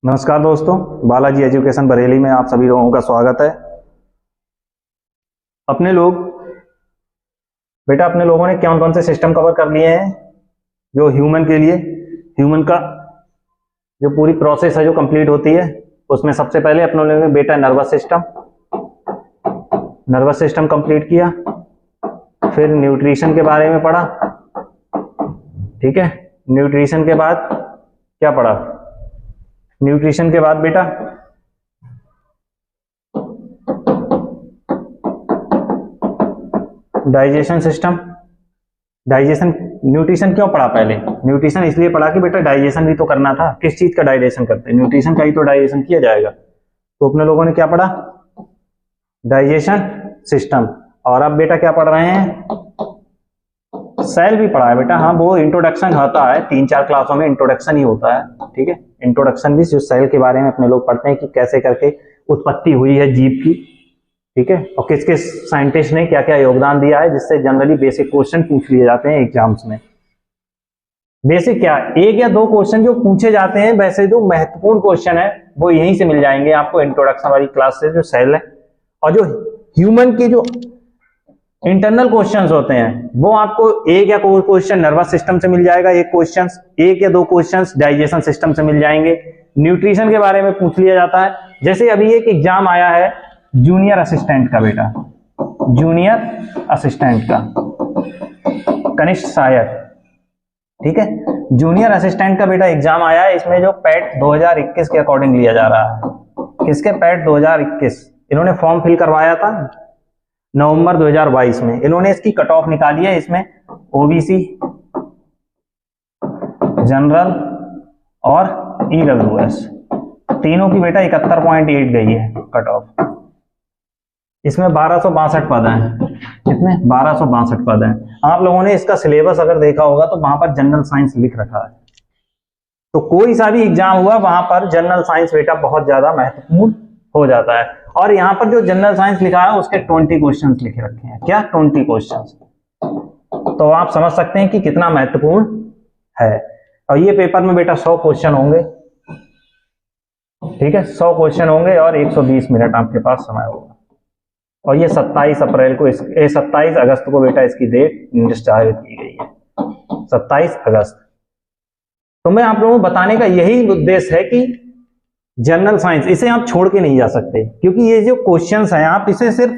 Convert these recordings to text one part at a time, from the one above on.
नमस्कार दोस्तों, बालाजी एजुकेशन बरेली में आप सभी लोगों का स्वागत है। अपने लोगों ने कौन कौन से सिस्टम कवर कर लिए हैं जो ह्यूमन के लिए, ह्यूमन का जो पूरी प्रोसेस है जो कंप्लीट होती है उसमें सबसे पहले अपने लोगों ने बेटा नर्वस सिस्टम कंप्लीट किया। फिर न्यूट्रिशन के बारे में पढ़ा। ठीक है, न्यूट्रिशन के बाद क्या पढ़ा? न्यूट्रिशन के बाद बेटा डाइजेशन सिस्टम। न्यूट्रिशन क्यों पढ़ा? पहले न्यूट्रिशन इसलिए पढ़ा कि बेटा डाइजेशन भी तो करना था। किस चीज का डाइजेशन करते हैं? न्यूट्रिशन का ही तो डाइजेशन किया जाएगा। तो अपने लोगों ने क्या पढ़ा? Digestion system. और अब बेटा क्या पढ़ रहे हैं? सेल भी पढ़ा है बेटा। हाँ, वो इंट्रोडक्शन होता है, 3-4 क्लासों में इंट्रोडक्शन ही होता है। ठीक है, इंट्रोडक्शन भी जो सेल के बारे में अपने लोग पढ़ते हैं कि कैसे करके उत्पत्ति हुई है जीव की। ठीक है, और किस किस साइंटिस्ट ने क्या क्या योगदान दिया है, जिससे जनरली बेसिक क्वेश्चन पूछ लिए जाते हैं एग्जाम्स में। बेसिक क्या, 1 या 2 क्वेश्चन जो पूछे जाते हैं, वैसे जो महत्वपूर्ण क्वेश्चन है वो यहीं से मिल जाएंगे आपको, इंट्रोडक्शन वाली क्लास से, जो सेल है। और जो ह्यूमन की जो इंटरनल क्वेश्चंस होते हैं वो आपको 1 या 2 क्वेश्चन नर्वस सिस्टम से मिल जाएगा, 1 या 2 क्वेश्चंस डाइजेशन सिस्टम से मिल जाएंगे। न्यूट्रिशन के बारे में पूछ लिया जाता है। जैसे अभी एक एग्जाम आया है जूनियर असिस्टेंट का बेटा, जूनियर असिस्टेंट का, कनिष्ठ सहायक। ठीक है, जूनियर असिस्टेंट का बेटा एग्जाम आया है। इसमें जो पैट 2021 के अकॉर्डिंग लिया जा रहा है। किसके? पैट 2021। इन्होंने फॉर्म फिल करवाया था नवंबर 2022 में। इन्होंने इसकी कट ऑफ निकाली है। इसमें ओबीसी, जनरल और ईडब्ल्यूएस तीनों की बेटा 71.8 गई है कट ऑफ। इसमें 1262 पद हैं। कितने? 1262 पद हैं। आप लोगों ने इसका सिलेबस अगर देखा होगा तो वहां पर जनरल साइंस लिख रखा है। तो कोई सा भी एग्जाम हुआ वहां पर जनरल साइंस बेटा बहुत ज्यादा महत्वपूर्ण हो जाता है। और यहाँ पर जो जनरल साइंस लिखा है उसके 20 क्वेश्चंस लिखे रखे हैं। क्या? 20 क्वेश्चंस। तो आप समझ सकते हैं कि कितना महत्वपूर्ण है। और ये पेपर में बेटा 100 क्वेश्चन होंगे। ठीक है, 100 क्वेश्चन होंगे और 120 मिनट आपके पास समय होगा। और ये 27 अगस्त को बेटा इसकी डेट निर्धारित की गई है, 27 अगस्त। तो मैं आप लोगों को बताने का यही उद्देश्य है कि जनरल साइंस इसे आप छोड़ के नहीं जा सकते, क्योंकि ये जो क्वेश्चंस हैं आप इसे सिर्फ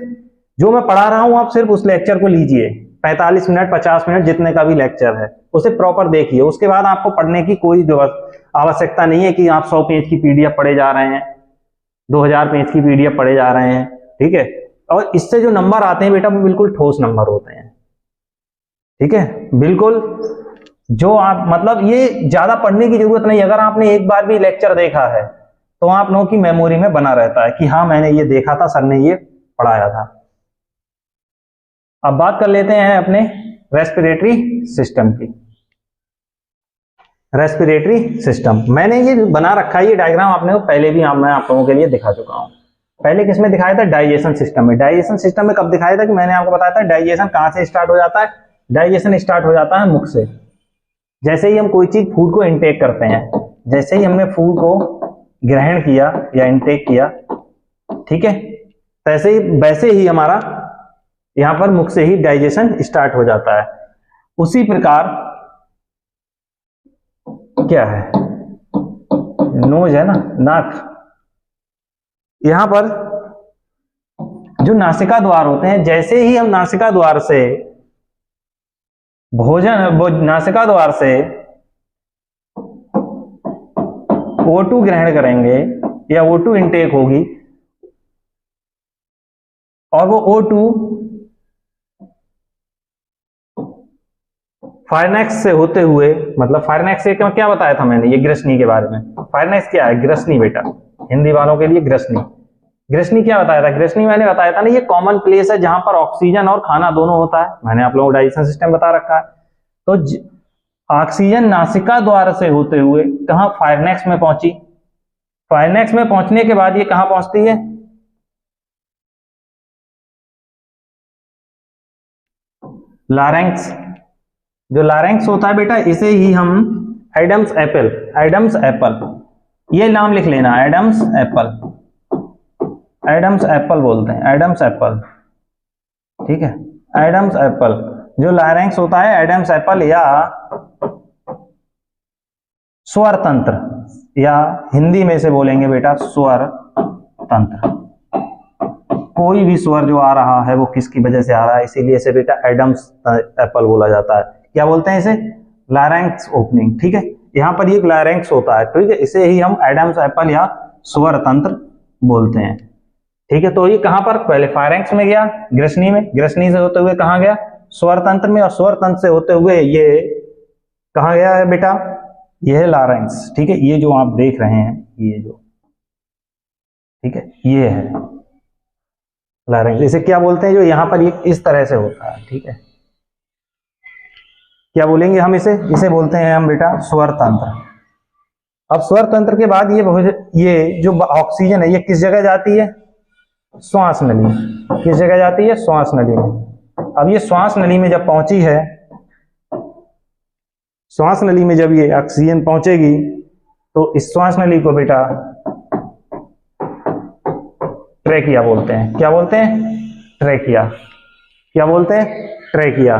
जो मैं पढ़ा रहा हूं आप सिर्फ उस लेक्चर को लीजिए, 45 मिनट 50 मिनट जितने का भी लेक्चर है उसे प्रॉपर देखिए। उसके बाद आपको पढ़ने की कोई आवश्यकता नहीं है कि आप 100 पेज की पीडीएफ पढ़े जा रहे हैं, 2000 पेज की पीडीएफ पढ़े जा रहे हैं। ठीक है, और इससे जो नंबर आते हैं बेटा वो बिल्कुल ठोस नंबर होते हैं। ठीक है, बिल्कुल जो आप मतलब ये ज्यादा पढ़ने की जरूरत नहीं। अगर आपने एक बार भी लेक्चर देखा है तो आप लोगों की मेमोरी में बना रहता है कि हाँ मैंने ये देखा था, सर ने ये पढ़ाया था। अब बात कर लेते हैं अपने रेस्पिरेटरी सिस्टम की। रेस्पिरेटरी सिस्टम मैंने ये बना रखा है, ये डायग्राम आपने पहले भी मैं आप लोगों के लिए दिखा चुका हूं। पहले किसमें दिखाया था? डाइजेशन सिस्टम में। डाइजेशन सिस्टम में कब दिखाया था? कि मैंने आपको बताया था डाइजेशन कहां से स्टार्ट हो जाता है। डाइजेशन स्टार्ट हो जाता है मुख से। जैसे ही हम कोई चीज फूड को इनटेक करते हैं, जैसे ही हमने फूड को ग्रहण किया या इनटेक किया, ठीक है, वैसे ही हमारा यहां पर मुख से ही डाइजेशन स्टार्ट हो जाता है। उसी प्रकार क्या है? नोज है ना, नाक। यहां पर जो नासिका द्वार होते हैं, जैसे ही हम नासिका द्वार से नासिका द्वार से O2 ग्रहण करेंगे या O2 इनटेक होगी, और वो O2 फायरनेक्स से होते हुए, मतलब फायरनेक्स से क्या बताया था मैंने? ये ग्रसनी के बारे में। फायरनेक्स क्या है? ग्रसनी बेटा, हिंदी वालों के लिए ग्रसनी। ग्रसनी क्या बताया था? ग्रसनी मैंने बताया था ना, ये कॉमन प्लेस है जहां पर ऑक्सीजन और खाना दोनों होता है। मैंने आप लोगों को डाइजेशन सिस्टम बता रखा है। तो ऑक्सीजन नासिका द्वार से होते हुए कहां? फायरनेक्स में पहुंची। फायरनेक्स में पहुंचने के बाद ये कहां पहुंचती है? लारेंक्स। जो लारेंक्स होता है बेटा, इसे ही हम एडम्स एप्पल ये नाम लिख लेना, एडम्स एप्पल, एडम्स एप्पल बोलते हैं, एडम्स एप्पल, ठीक है, एडम्स एप्पल। जो लायरेंक्स होता है एडम्स एप्पल या स्वर तंत्र, या हिंदी में से बोलेंगे बेटा स्वर तंत्र। कोई भी स्वर जो आ रहा है वो किसकी वजह से आ रहा है, इसीलिए इसे बेटा एडम्स एप्पल बोला जाता है। क्या बोलते हैं इसे, लायरेंक्स ओपनिंग, ठीक है। यहाँ पर ये लायरेंक्स होता है, ठीक है, इसे ही हम एडम्स एप्पल या स्वर तंत्र बोलते हैं, ठीक है। तो ये कहां पर, पहले फायरेंक्स में गया, ग्रसनी में, ग्रसनी से होते हुए कहां गया, स्वर तंत्र में, और स्वर तंत्र से होते हुए ये कहां गया है बेटा, ये है लारेंक्स, ठीक है। ये जो आप देख रहे हैं, ये जो, ठीक है, ये है लारेंक्स। इसे क्या बोलते हैं, जो यहां पर ये इस तरह से होता है, ठीक है। क्या बोलेंगे हम इसे, इसे बोलते हैं हम बेटा स्वर तंत्र। अब स्वर तंत्र के बाद ये जो ऑक्सीजन है ये किस जगह जाती है, श्वास नली। किस जगह जाती है, श्वास नली में। अब ये श्वास नली में जब पहुंची है, श्वास नली में जब ये ऑक्सीजन पहुंचेगी तो इस श्वास नली को बेटा ट्रेकिया बोलते हैं। क्या बोलते हैं, ट्रेकिया। क्या बोलते हैं, ट्रेकिया।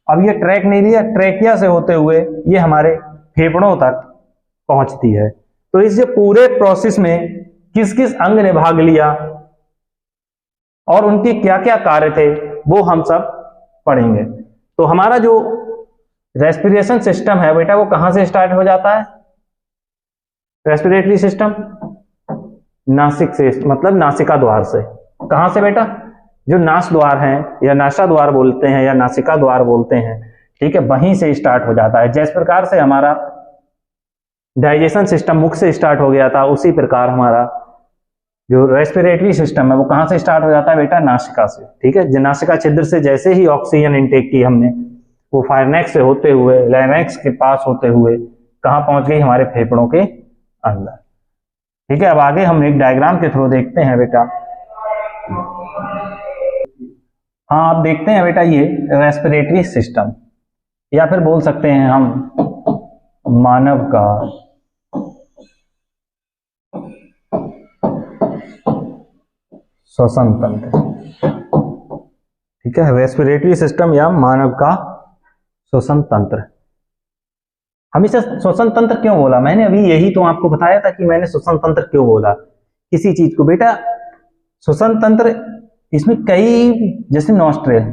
अब ये ट्रैक नहीं लिया, ट्रेकिया से होते हुए ये हमारे फेफड़ों तक पहुंचती है। तो इस पूरे प्रोसेस में किस किस अंग ने भाग लिया और उनके क्या क्या कार्य थे वो हम सब पढ़ेंगे। तो हमारा जो रेस्पिरेशन सिस्टम है बेटा वो कहां से स्टार्ट हो जाता है, रेस्पिरेटरी सिस्टम नासिक से, मतलब नासिका द्वार से। कहां से बेटा, जो नास द्वार है या नासा द्वार बोलते हैं या नासिका द्वार बोलते हैं, ठीक है, वहीं से स्टार्ट हो जाता है। जिस प्रकार से हमारा डाइजेशन सिस्टम मुख से स्टार्ट हो गया था, उसी प्रकार हमारा जो रेस्पिरेटरी सिस्टम है वो कहां से स्टार्ट हो जाता है बेटा, नासिका से, ठीक है। नासिका छिद्र से जैसे ही ऑक्सीजन इनटेक की हमने, वो फायरनेक्स से होते हुए लायरेंक्स के पास होते हुए कहां पहुंच गई, हमारे फेफड़ों के अंदर, ठीक है। अब आगे हम एक डायग्राम के थ्रू देखते हैं बेटा। हाँ, आप देखते हैं बेटा ये रेस्पिरेटरी सिस्टम, या फिर बोल सकते हैं हम मानव का श्वसन तंत्र, ठीक है। रेस्पिरेटरी सिस्टम या मानव का श्वसन तंत्र। हम इसे श्वसन तंत्र क्यों बोला, मैंने अभी यही तो आपको बताया था कि मैंने श्वसन तंत्र क्यों बोला किसी चीज को बेटा। श्वसन तंत्र, इसमें कई, जैसे नॉस्ट्रेल,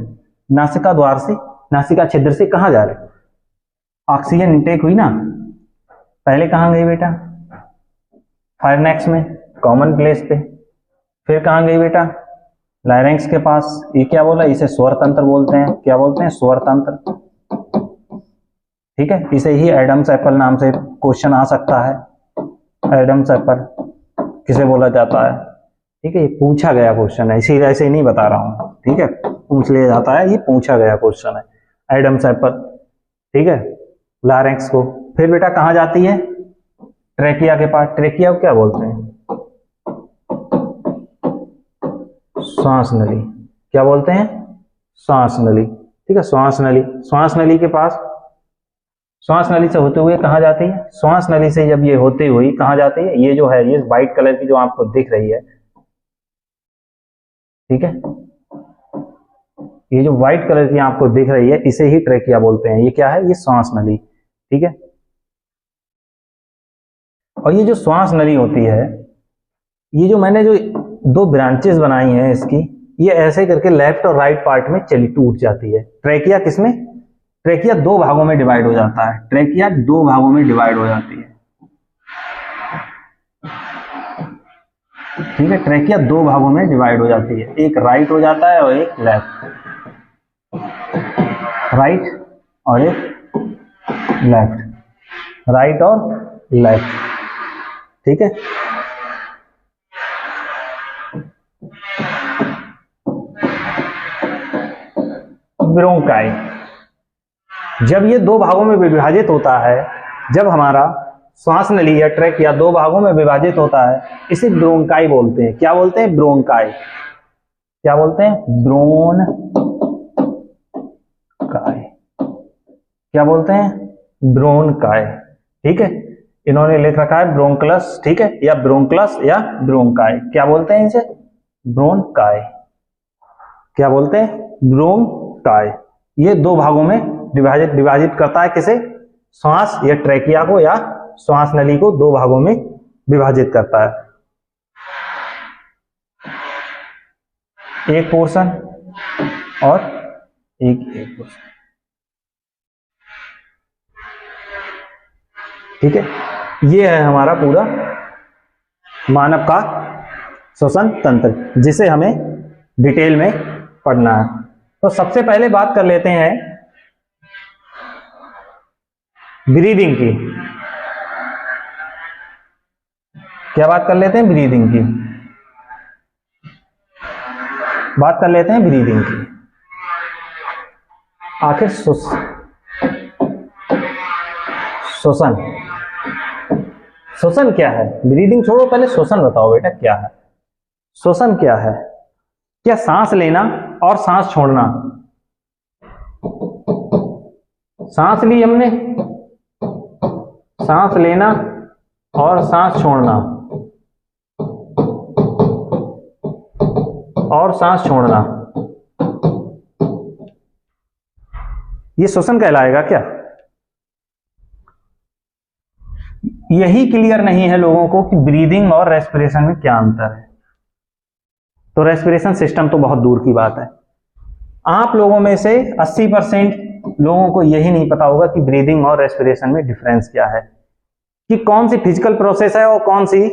नासिका द्वार से, नासिका छिद्र से कहां जा रहे, ऑक्सीजन इंटेक हुई ना, पहले कहां गई बेटा, फायरनेक्स में, कॉमन प्लेस पे। फिर कहां गई बेटा, लायरेंक्स के पास। ये क्या बोला, इसे स्वर तंत्र बोलते हैं। क्या बोलते हैं, स्वर तंत्र, ठीक है। इसे ही एडम्स एप्पल नाम से क्वेश्चन आ सकता है। एडम्स एप्पल किसे बोला जाता है, ठीक है, ये पूछा गया क्वेश्चन है, इसी ऐसे ही नहीं बता रहा हूं, ठीक है, पूछ लिया जाता है, ये पूछा गया क्वेश्चन है, एडम्स एप्पल, ठीक है, लारेंक्स को। फिर बेटा कहां जाती है, ट्रेकिया के पास। ट्रेकिया को क्या बोलते हैं, श्वास नली। क्या बोलते हैं, श्वास नली, ठीक है, श्वास नली। श्वास नली के पास, श्वास नली से होते हुए कहां जाती है, श्वास नली से जब ये होते हुए कहां जाती है, ये जो है ये व्हाइट कलर की जो आपको दिख रही है, ठीक है, ये जो व्हाइट कलर की आपको दिख रही है इसे ही ट्रेकिया बोलते हैं। ये क्या है, ये श्वास नली, ठीक है। और ये जो श्वास नली होती है, ये जो मैंने जो दो ब्रांचेस बनाई हैं इसकी, ये ऐसे करके लेफ्ट और राइट पार्ट में चली टूट जाती है। ट्रेकिया किसमें, ट्रेकिया दो भागों में डिवाइड हो जाता है, ट्रेकिया दो भागों में डिवाइड हो जाती है, ठीक है। ट्रेकिया दो भागों में डिवाइड हो जाती है, एक राइट हो जाता है और एक लेफ्ट, राइट और एक लेफ्ट, राइट और लेफ्ट, ठीक है। ब्रोंकाई, जब ये दो भागों में विभाजित होता है, जब हमारा श्वास नली या ट्रेकिया दो भागों में विभाजित होता है, इसे ब्रोंकाई बोलते हैं। क्या बोलते हैं, ब्रोंकाई। क्या बोलते हैं, ब्रोनकाई। क्या बोलते हैं, ब्रोनकाई, ठीक है। इन्होंने लिख रखा है ब्रोंकलस, ठीक है, या ब्रोंकलस या ब्रोंकाई, क्या बोलते हैं इसे? ब्रोंकाई। क्या बोलते हैं? ब्रोंकाई। ये दो भागों में विभाजित करता है किसे? श्वास या ट्रैकिया को या श्वास नली को दो भागों में विभाजित करता है। एक पोर्शन और एक पोर्शन, ठीक है। ये है हमारा पूरा मानव का श्वसन तंत्र, जिसे हमें डिटेल में पढ़ना है। तो सबसे पहले बात कर लेते हैं ब्रीदिंग की। क्या बात कर लेते हैं? ब्रीदिंग की बात कर लेते हैं, ब्रीदिंग की। आखिर श्वसन क्या है? ब्रीदिंग छोड़ो, पहले श्वसन बताओ बेटा क्या है? श्वसन क्या है? क्या सांस लेना और सांस छोड़ना? सांस ली हमने, सांस लेना और सांस छोड़ना, और सांस छोड़ना, ये श्वसन कहलाएगा क्या? यही क्लियर नहीं है लोगों को कि ब्रीदिंग और रेस्पिरेशन में क्या अंतर है। तो रेस्पिरेशन सिस्टम तो बहुत दूर की बात है। आप लोगों में से 80% लोगों को यही नहीं पता होगा कि ब्रीदिंग और रेस्पिरेशन में डिफरेंस क्या है, कि कौन सी फिजिकल प्रोसेस है और कौन सी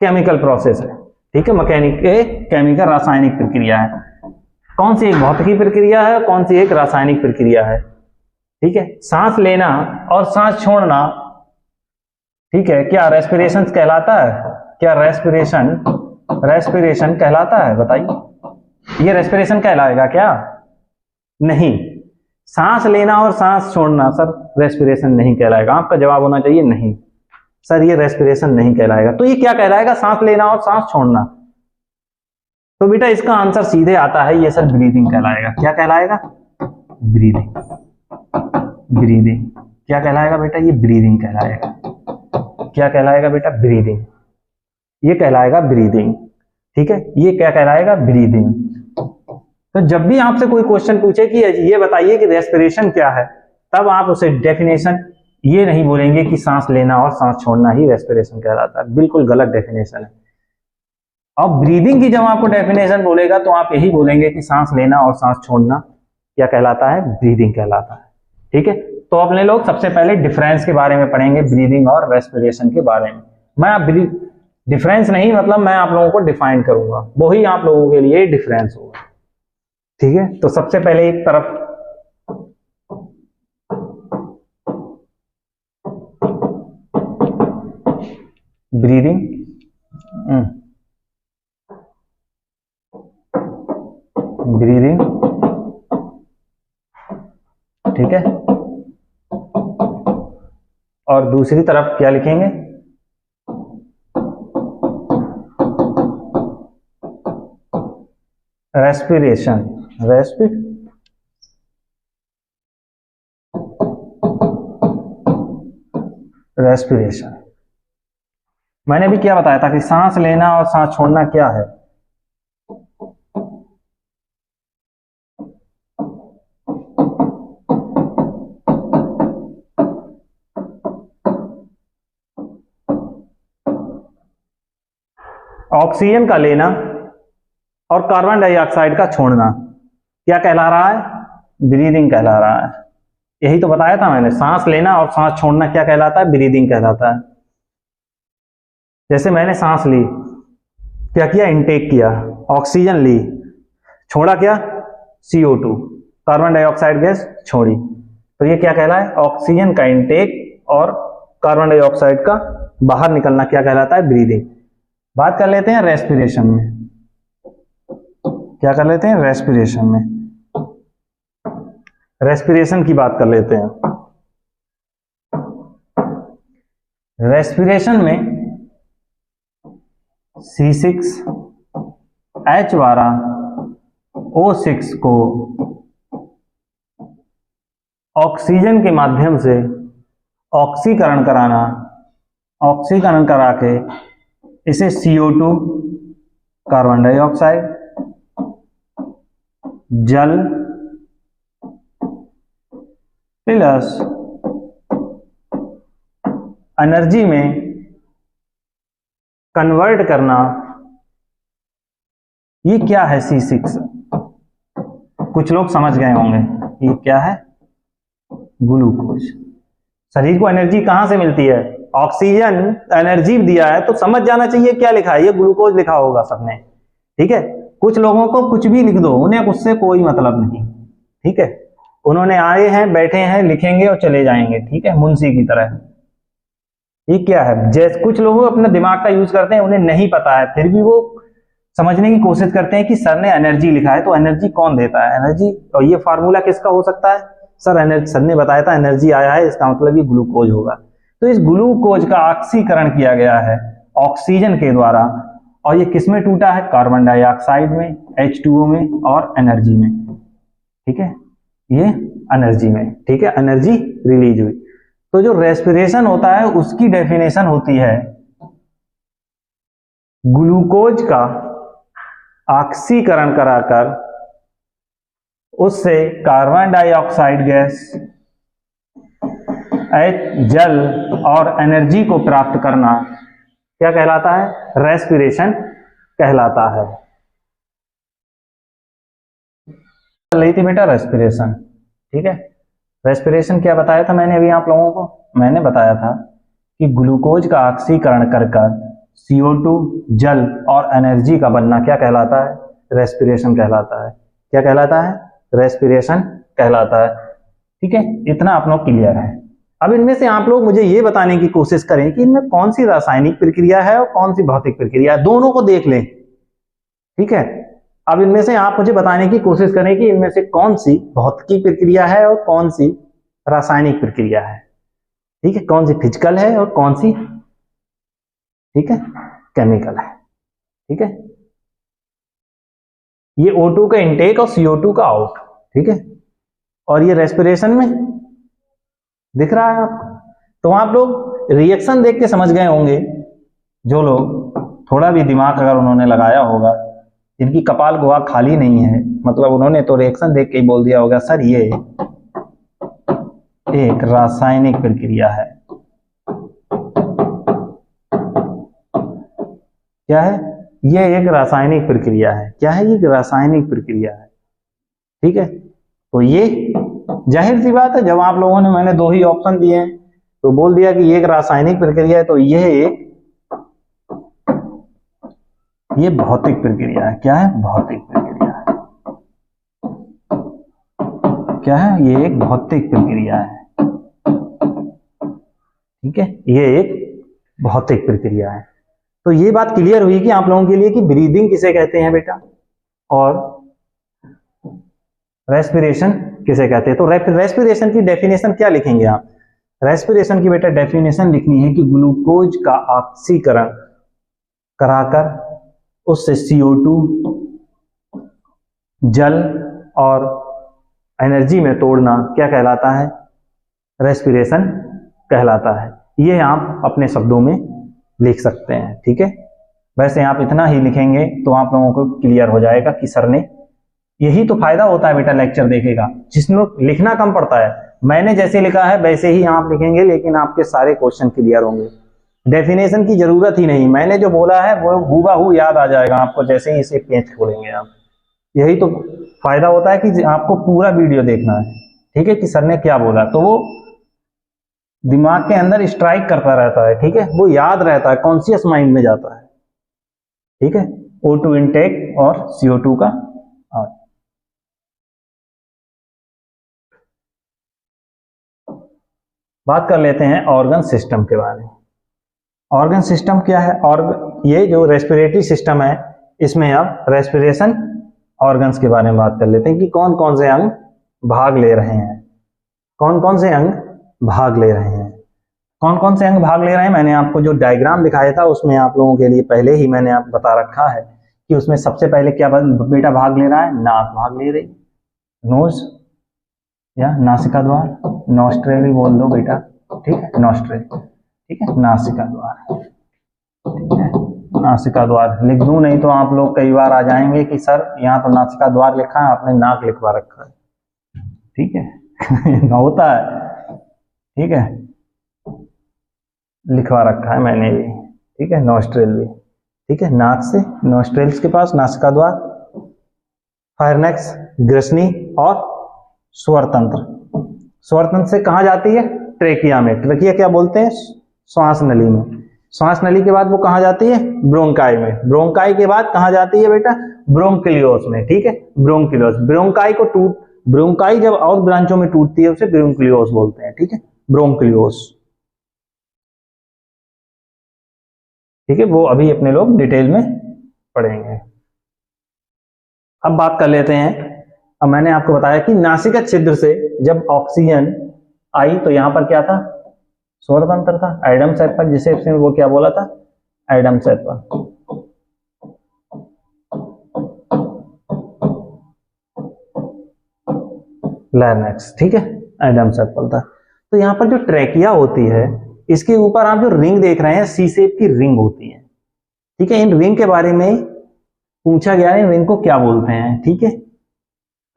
केमिकल प्रोसेस है, ठीक है। केमिकल रासायनिक प्रक्रिया है। कौन सी एक भौतिकी प्रक्रिया है, कौन सी एक रासायनिक प्रक्रिया है, ठीक है। सांस लेना और सांस छोड़ना, ठीक है, क्या रेस्पिरेशन कहलाता है? क्या रेस्पिरेशन कहलाता है? बताइए, ये रेस्पिरेशन कहलाएगा क्या? नहीं। सांस लेना और सांस छोड़ना सर रेस्पिरेशन नहीं कहलाएगा। आपका जवाब होना चाहिए नहीं सर, ये रेस्पिरेशन नहीं कहलाएगा। तो ये क्या कहलाएगा? सांस लेना और सांस छोड़ना। तो बेटा इसका आंसर सीधे आता है, ये सर ब्रीदिंग कहलाएगा। क्या कहलाएगा? ब्रीदिंग। ब्रीदिंग क्या कहलाएगा बेटा? ये ब्रीदिंग कहलाएगा। क्या कहलाएगा बेटा? ब्रीदिंग। ये कहलाएगा ब्रीदिंग, ठीक है। ये क्या कहलाएगा? ब्रीदिंग। तो जब भी आपसे कोई क्वेश्चन पूछे कि ये बताइए कि रेस्पिरेशन क्या है, तब आप उसे डेफिनेशन ये नहीं बोलेंगे कि सांस लेना और सांस छोड़ना ही रेस्पिरेशन कहलाता है। बिल्कुल गलत डेफिनेशन है। अब ब्रीदिंग की जब आपको डेफिनेशन बोलेगा तो आप यही बोलेंगे कि सांस लेना और सांस छोड़ना क्या कहलाता है? ब्रीदिंग कहलाता है, ठीक है। तो अपने लोग सबसे पहले डिफरेंस के बारे में पढ़ेंगे, ब्रीदिंग और रेस्पिरेशन के बारे में। मैं डिफरेंस नहीं, मतलब मैं आप लोगों को डिफाइन करूंगा, वही आप लोगों के लिए डिफरेंस होगा, ठीक है। तो सबसे पहले एक तरफ ब्रीदिंग, ब्रीदिंग, ठीक है। और दूसरी तरफ क्या लिखेंगे? रेस्पिरेशन। रेस्पिरेशन मैंने भी क्या बताया था कि सांस लेना और सांस छोड़ना क्या है? ऑक्सीजन का लेना और कार्बन डाइऑक्साइड का छोड़ना क्या कहला रहा है? ब्रीदिंग कहला रहा है। यही तो बताया था मैंने, सांस लेना और सांस छोड़ना क्या कहलाता है? ब्रीदिंग कहलाता है। जैसे मैंने सांस ली, क्या किया? इनटेक किया, ऑक्सीजन ली, छोड़ा क्या? CO2, कार्बन डाइऑक्साइड गैस छोड़ी। तो ये क्या कहला है? ऑक्सीजन का इनटेक और कार्बन डाइऑक्साइड का बाहर निकलना क्या कहलाता है? ब्रीदिंग। बात कर लेते हैं रेस्पिरेशन में। क्या कर लेते हैं? रेस्पिरेशन में। रेस्पिरेशन की बात कर लेते हैं। रेस्पिरेशन में C6H12O6 को ऑक्सीजन के माध्यम से ऑक्सीकरण कराना, ऑक्सीकरण करा के इसे CO2 कार्बन डाइऑक्साइड, जल प्लस एनर्जी में कन्वर्ट करना। ये क्या है C6? कुछ लोग समझ गए होंगे ये क्या है, ग्लूकोज। शरीर को एनर्जी कहां से मिलती है? ऑक्सीजन एनर्जी दिया है तो समझ जाना चाहिए क्या लिखा है, ये ग्लूकोज लिखा होगा सबने, ठीक है। कुछ लोगों को कुछ भी लिख दो, उन्हें उससे कोई मतलब नहीं, ठीक है। उन्होंने आए हैं, बैठे हैं, लिखेंगे और चले जाएंगे, ठीक है, मुंशी की तरह। ये क्या है? जैसे कुछ लोग अपने दिमाग का यूज करते हैं, उन्हें नहीं पता है, फिर भी वो समझने की कोशिश करते हैं कि सर ने एनर्जी लिखा है तो एनर्जी कौन देता है, एनर्जी, और ये फार्मूला किसका हो सकता है? सर ने बताया था एनर्जी आया है, इसका मतलब ये ग्लूकोज होगा। तो इस ग्लूकोज का ऑक्सीकरण किया गया है ऑक्सीजन के द्वारा, और ये किस में टूटा है? कार्बन डाइऑक्साइड में, H2O में और एनर्जी में, ठीक है, ये एनर्जी में, ठीक है, एनर्जी रिलीज हुई। तो जो रेस्पिरेशन होता है उसकी डेफिनेशन होती है ग्लूकोज का ऑक्सीकरण कराकर उससे कार्बन डाइऑक्साइड गैस, जल और एनर्जी को प्राप्त करना क्या कहलाता है? रेस्पिरेशन कहलाता है। चल रही थी बेटा रेस्पिरेशन, ठीक है। रेस्पिरेशन क्या बताया था मैंने अभी आप लोगों को? मैंने बताया था कि ग्लूकोज का ऑक्सीकरण कर CO2, जल और एनर्जी का बनना क्या कहलाता है? रेस्पिरेशन कहलाता है। क्या कहलाता है? रेस्पिरेशन कहलाता है, ठीक है। इतना आप लोग क्लियर है। अब इनमें से आप लोग मुझे ये बताने की कोशिश करें कि इनमें कौन सी रासायनिक प्रक्रिया है और कौन सी भौतिक प्रक्रिया है, दोनों को देख लें, ठीक है। अब इनमें से आप मुझे बताने की कोशिश करें कि इनमें से कौन सी भौतिक प्रक्रिया है और कौन सी रासायनिक प्रक्रिया है, ठीक है, कौन सी फिजिकल है और कौन सी, ठीक है, केमिकल है, ठीक है। ये O2 का इनटेक और CO2 का आउट, ठीक है, और ये रेस्पिरेशन में दिख रहा है आपको। तो आप लोग रिएक्शन देख के समझ गए होंगे, जो लोग थोड़ा भी दिमाग अगर उन्होंने लगाया होगा, इनकी कपाल गुहा खाली नहीं है, मतलब उन्होंने तो रिएक्शन देख के ही बोल दिया होगा सर ये एक रासायनिक प्रक्रिया है। क्या है? ये एक रासायनिक प्रक्रिया है। क्या है? ये रासायनिक प्रक्रिया है, ठीक है। तो ये जाहिर सी बात है, जब आप लोगों ने, मैंने दो ही ऑप्शन दिए हैं तो बोल दिया कि ये एक रासायनिक प्रक्रिया है, तो ये भौतिक प्रक्रिया है। क्या है? भौतिक प्रक्रिया है। क्या है? ये एक भौतिक प्रक्रिया है, ठीक है, ये एक भौतिक प्रक्रिया है। तो ये बात क्लियर हुई कि आप लोगों के लिए कि ब्रीदिंग किसे कहते हैं बेटा और रेस्पिरेशन किसे कहते हैं। तो रेस्पिरेशन की डेफिनेशन क्या लिखेंगे आप? रेस्पिरेशन की बेटा डेफिनेशन लिखनी है कि ग्लूकोज का ऑक्सीकरण कराकर उससे CO2, जल और एनर्जी में तोड़ना क्या कहलाता है? रेस्पिरेशन कहलाता है। ये आप अपने शब्दों में लिख सकते हैं, ठीक है। वैसे आप इतना ही लिखेंगे तो आप लोगों को क्लियर हो जाएगा कि सर ने, यही तो फायदा होता है बेटा लेक्चर देखेगा, जिसमें लिखना कम पड़ता है। मैंने जैसे लिखा है वैसे ही आप लिखेंगे, लेकिन आपके सारे क्वेश्चन क्लियर होंगे। डेफिनेशन की जरूरत ही नहीं, मैंने जो बोला है वो हूबहू याद आ जाएगा आपको जैसे ही इसे पेज खोलेंगे आप। यही तो फायदा होता है कि आपको पूरा वीडियो देखना है, ठीक है, कि सर ने क्या बोला, तो वो दिमाग के अंदर स्ट्राइक करता रहता है, ठीक है, वो याद रहता है, कॉन्शियस माइंड में जाता है, ठीक है। O2 इनटेक और CO2 का आउट। बात कर लेते हैं ऑर्गन सिस्टम के बारे में। ऑर्गन सिस्टम क्या है? और ये जो रेस्पिरेटरी सिस्टम है, इसमें अब रेस्पिरेशन ऑर्गन्स के बारे में बात कर लेते हैं कि कौन कौन से अंग भाग ले रहे हैं। कौन कौन से अंग भाग ले रहे हैं? कौन कौन से अंग भाग ले रहे हैं? मैंने आपको जो डायग्राम दिखाया था उसमें आप लोगों के लिए पहले ही मैंने आप बता रखा है कि उसमें सबसे पहले क्या बेटा भाग ले रहा है? नाक भाग ले रही, नोज या नासिका द्वार, नॉस्ट्रेल बोल दो बेटा, ठीक है, नॉस्ट्रल, ठीक है, नासिका द्वार, ठीक है, नासिका द्वार लिख दूं, नहीं तो आप लोग कई बार आ जाएंगे कि सर यहाँ तो नासिका द्वार लिखा है, आपने नाक लिखवा रखा है, ठीक है होता है, ठीक है, लिखवा रखा है मैंने भी, ठीक है, नॉस्ट्रल भी, ठीक है, नाक से नॉस्ट्रल्स के पास नासिका द्वार, फायरनेक्स, ग्रसनी और स्वर तंत्र। स्वर तंत्र से कहाँ जाती है? ट्रेकिया में। ट्रेकिया क्या बोलते हैं? श्वास नली में। श्वास नली के बाद वो कहाँ जाती है? ब्रोंकाई में। ब्रोंकाई के बाद कहाँ जाती है बेटा? ब्रोंकिलियोस में, ठीक है, ब्रोंकिलियोस। ब्रोंकाई जब और ब्रांचों में टूटती है उसे ब्रोंकिलियोस बोलते हैं, ठीक है, ब्रोंकिलियोस, ठीक है, वो अभी अपने लोग डिटेल में पढ़ेंगे। अब बात कर लेते हैं, अब मैंने आपको बताया कि नासिका छिद्र से जब ऑक्सीजन आई तो यहां पर क्या था? स्वर तंत्र था, एडम सैपल, जिसे वो क्या बोला था? एडम सैपल, लैरिंक्स, ठीक है, एडम सैपल था। तो यहां पर जो ट्रेकिया होती है, इसके ऊपर आप जो रिंग देख रहे हैं, सी शेप की रिंग होती है, ठीक है। इन रिंग के बारे में पूछा गया है, रिंग को क्या बोलते हैं, ठीक है।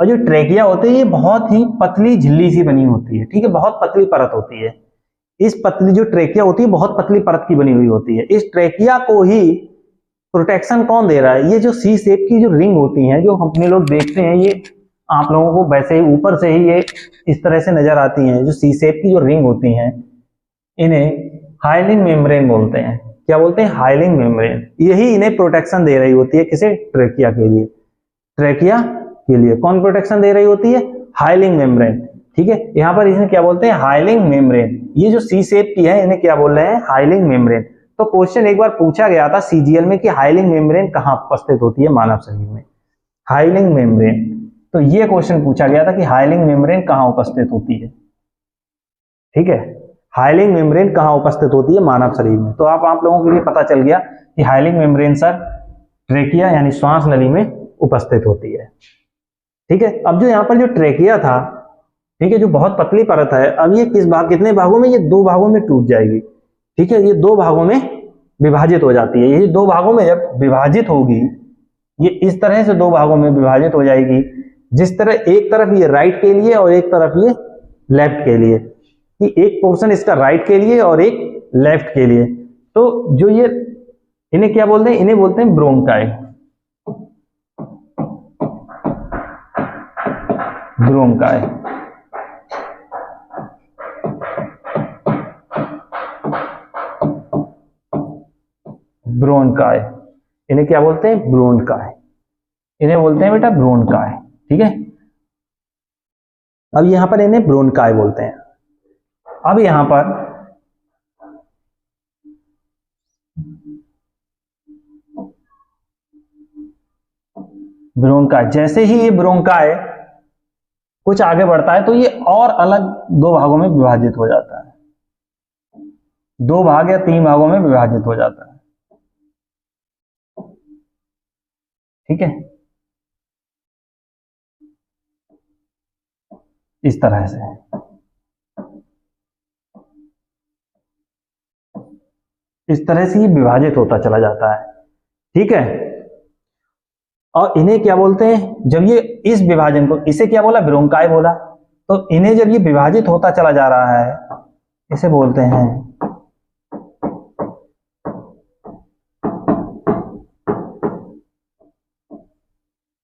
और जो ट्रेकिया होती है ये बहुत ही पतली झिल्ली सी बनी होती है, ठीक है, बहुत पतली परत होती है। इस पतली जो ट्रेकिया होती है बहुत पतली परत की बनी हुई होती है। इस ट्रेकिया को ही प्रोटेक्शन कौन दे रहा है? ये जो सी शेप की जो रिंग होती है, जो अपने लोग देखते हैं, ये आप लोगों को वैसे ही ऊपर से ही ये इस तरह से नजर आती हैं। जो सी शेप की जो रिंग होती हैं, इन्हें हाइलिंग मेम्ब्रेन बोलते हैं। क्या बोलते हैं? हाइलिंग मेम्ब्रेन। यही इन्हें प्रोटेक्शन दे रही होती है, किसे? ट्रेकिया के लिए। ट्रेकिया के लिए कौन प्रोटेक्शन दे रही होती है? हाइलिंग मेम्ब्रेन, ठीक है। यहां पर इन्हें क्या बोलते हैं? हाइलिंग मेम्ब्रेन। ये जो सी शेप की है इन्हें क्या बोल रहे हैं? हाइलिंग मेम्ब्रेन। तो क्वेश्चन एक बार पूछा गया था सीजीएल में कि हाइलिंग मेम्ब्रेन कहां उपस्थित होती है मानव शरीर में? हाइलिंग मेम्ब्रेन। तो ये क्वेश्चन पूछा गया था कि हाइलिंग मेम्ब्रेन कहां उपस्थित होती है, ठीक है, हाइलिंग मेम्ब्रेन कहां उपस्थित होती है मानव शरीर में। तो आप लोगों के लिए पता चल गया कि हाइलिंग मेम्ब्रेन सर ट्रेकिया यानी श्वास नली में उपस्थित होती है, ठीक है। अब जो यहाँ पर जो ट्रेकिया था, ठीक है, जो बहुत पतली परत है, अब ये कितने भागों में? ये दो भागों में टूट जाएगी, ठीक है, ये दो भागों में विभाजित हो जाती है। ये दो भागों में जब विभाजित होगी, ये इस तरह से दो भागों में विभाजित हो जाएगी, जिस तरह एक तरफ ये राइट के लिए और एक तरफ ये लेफ्ट के लिए, कि एक पोर्शन इसका राइट के लिए और एक लेफ्ट के लिए। तो जो ये इन्हें क्या बोलते हैं? इन्हें बोलते हैं ब्रोंकाई। ब्रोंकाई, ब्रोंकाई, इन्हें क्या बोलते हैं? ब्रोंकाई, इन्हें बोलते हैं बेटा ब्रोंकाई, ठीक है। अब यहां पर इन्हें ब्रोंकाई बोलते हैं। अब यहां पर ब्रोंकाई, जैसे ही ये ब्रोंकाई कुछ आगे बढ़ता है तो ये और अलग दो भागों में विभाजित हो जाता है, दो भाग या तीन भागों में विभाजित हो जाता है, ठीक है, इस तरह से। इस तरह से ये विभाजित होता चला जाता है, ठीक है। और इन्हें क्या बोलते हैं? जब ये इस विभाजन को, इसे क्या बोला? ब्रोंकाई बोला। तो इन्हें जब ये विभाजित होता चला जा रहा है, इसे बोलते हैं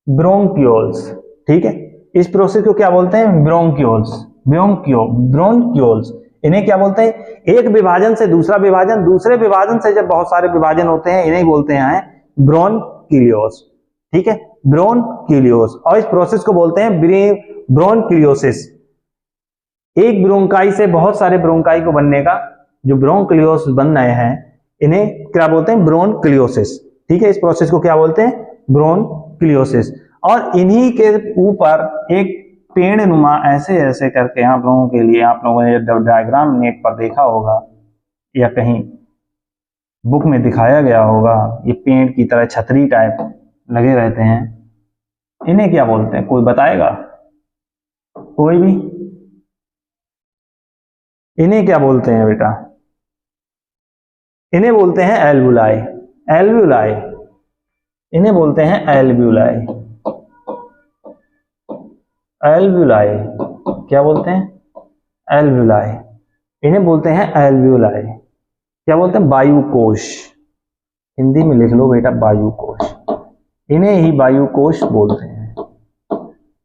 ब्रोंक्यूल्स, ठीक है। इस प्रोसेस को क्या बोलते हैं? Bronchioles, bronchioles. इन्हें क्या बोलते हैं? एक विभाजन से दूसरा विभाजन, दूसरे विभाजन से जब बहुत सारे विभाजन होते हैं, इन्हें बोलते हैं ब्रोंक्यूलियोस, ठीक है, ब्रोंक्यूलियोस। और इस प्रोसेस को बोलते हैं ब्रोंक्यूलियोसिस। एक ब्रोंकाई से बहुत सारे ब्रोंकाई को बनने का जो ब्रोंक्यूलियोस बन रहे हैं, इन्हें क्या बोलते हैं? ब्रोंक्यूलियोसिस, ठीक है। इस प्रोसेस को क्या बोलते हैं? ब्रोंक्यूलियोसिस। और इन्हीं के ऊपर एक पेड़ नुमा ऐसे ऐसे करके आप लोगों के लिए, आप लोगों ने डायग्राम नेट पर देखा होगा या कहीं बुक में दिखाया गया होगा, ये पेड़ की तरह छतरी टाइप लगे रहते हैं, इन्हें क्या बोलते हैं? कोई बताएगा? कोई भी? इन्हें क्या बोलते हैं बेटा? इन्हें बोलते हैं एल्वुलाई। एल्वुलाई, इन्हें बोलते हैं एल्वुलाई। एल्वुलाई क्या बोलते हैं? एल्वुलाई, इन्हें बोलते हैं एल्वुलाई। क्या बोलते हैं? वायुकोश। हिंदी में लिख लो बेटा, वायुकोश। इन्हें ही वायुकोश बोलते हैं।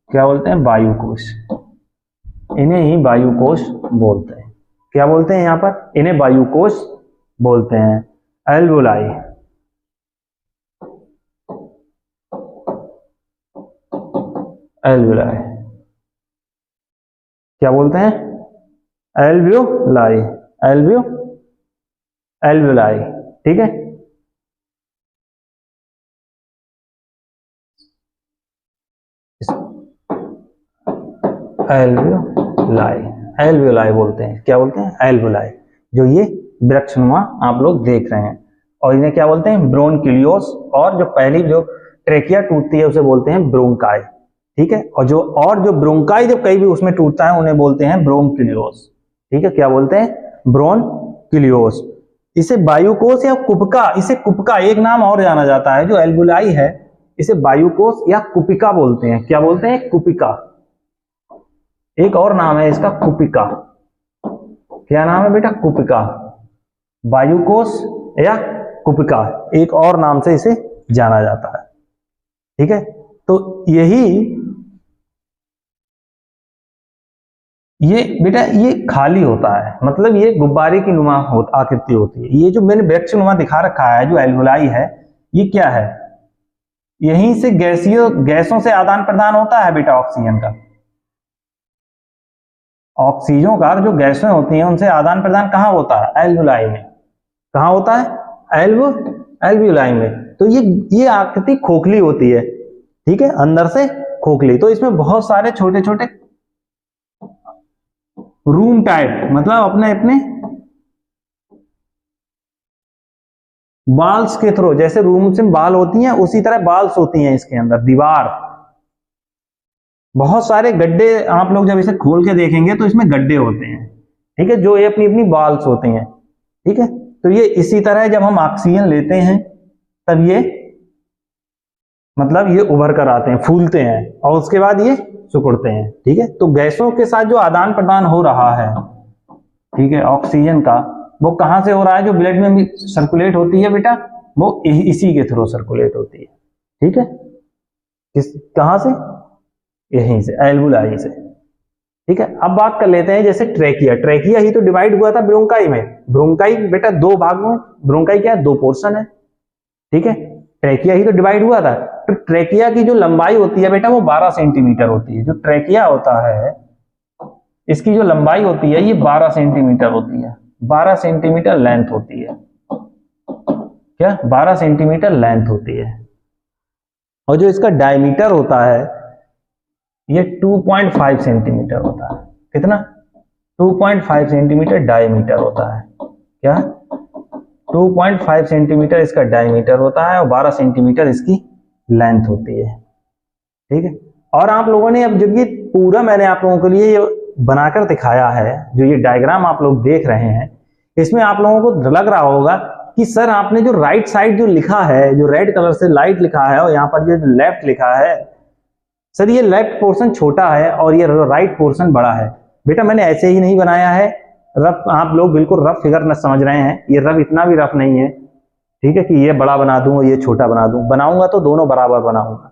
क्या बोलते हैं? वायुकोश। इन्हें ही वायुकोश बोलते हैं। क्या बोलते हैं यहां पर? इन्हें वायुकोश बोलते हैं, एल्वुलाई। एल्वुलाई क्या बोलते हैं? एल्वुलाई। एल्वुलाई, ठीक है। एल्वुलाई, एल्वुलाई बोलते हैं। क्या बोलते हैं? एल्वुलाई। जो ये वृक्षनुमा आप लोग देख रहे हैं, और इन्हें क्या बोलते हैं? ब्रोनकिलियोस। और जो पहली जो ट्रेकिया टूटती है उसे बोलते हैं ब्रोंकाई, ठीक है। और जो ब्रोंकाई जब कहीं भी उसमें टूटता है उन्हें बोलते हैं ब्रोंकिलियोस, ठीक है। क्या बोलते हैं? ब्रोनकिलियोस। इसे वायुकोश या कुपिका, इसे कुपिका एक नाम और जाना जाता है। जो एल्वुलाई है इसे वायुकोश या कुपिका बोलते हैं। क्या बोलते हैं? कुपिका। एक और नाम है इसका, कुपिका। क्या नाम है बेटा? कुपिका। वायुकोश या कुपिका, एक और नाम से इसे जाना जाता है, ठीक है। तो ये बेटा ये खाली होता है, मतलब ये गुब्बारे की नुमा आकृति होती है। ये जो मैंने वृक्ष नुमा दिखा रखा है जो एल्वुलाई है, ये क्या है? यहीं से गैसों से आदान प्रदान होता है बेटा, ऑक्सीजन का। ऑक्सीजन का जो गैसें होती हैं उनसे आदान प्रदान कहाँ होता है? एल्वुलाई में। कहाँ होता है? एल्वुलाई में। तो ये आकृति खोखली होती है, ठीक है, अंदर से खोखली। तो इसमें बहुत सारे छोटे छोटे रूम टाइप, मतलब अपने अपने बाल्स के थ्रू, जैसे रूम से बाल होती हैं उसी तरह बाल्स होती हैं इसके अंदर, दीवार। बहुत सारे गड्ढे, आप लोग जब इसे खोल के देखेंगे तो इसमें गड्ढे होते हैं, ठीक है, जो ये अपनी अपनी बाल्स होते हैं, ठीक है। तो ये इसी तरह जब हम ऑक्सीजन लेते हैं तब ये मतलब ये उभर कर आते हैं, फूलते हैं, और उसके बाद ये सिकुड़ते हैं, ठीक है। तो गैसों के साथ जो आदान प्रदान हो रहा है, ठीक है, ऑक्सीजन का, वो कहां से हो रहा है? जो ब्लड में सर्कुलेट होती है बेटा, वो इसी के थ्रू सर्कुलेट होती है, ठीक है। कहां से? यहीं से, एल्वुलाई से, ठीक है। अब बात कर लेते हैं जैसे ट्रेकिया। ट्रेकिया ही तो डिवाइड हुआ था ब्रोंकाई में। ब्रोंकाई बेटा दो भागों में, ब्रोंकाई क्या है? दो पोर्शन है, ठीक है। ट्रेकिया ही तो डिवाइड हुआ था। तो ट्रेकिया की जो लंबाई होती है बेटा वो 12 सेंटीमीटर होती है। जो ट्रेकिया होता है इसकी जो लंबाई होती है ये 12 सेंटीमीटर होती है। 12 सेंटीमीटर लेंथ होती है। क्या? 12 सेंटीमीटर लेंथ होती है। और जो इसका डायमीटर होता है ये 2.5 सेंटीमीटर होता है। कितना? 2.5 सेंटीमीटर डायमीटर होता है। क्या? 2.5 सेंटीमीटर इसका डायमीटर होता है और 12 सेंटीमीटर इसकी लेंथ होती है, ठीक है। और आप लोगों ने अब जब ये पूरा मैंने आप लोगों के लिए ये बनाकर दिखाया है, जो ये डायग्राम आप लोग देख रहे हैं, इसमें आप लोगों को लग रहा होगा कि सर आपने जो राइट साइड जो लिखा है, जो रेड कलर से लाइट लिखा है और यहाँ पर जो लेफ्ट लिखा है, सर ये लेफ्ट पोर्शन छोटा है और ये राइट पोर्शन बड़ा है। बेटा मैंने ऐसे ही नहीं बनाया है। रफ आप लोग बिल्कुल रफ फिगर न समझ रहे हैं, ये रफ इतना भी रफ नहीं है, ठीक है, कि ये बड़ा बना दूं और ये छोटा बना दूं। बनाऊंगा तो दोनों बराबर बनाऊंगा,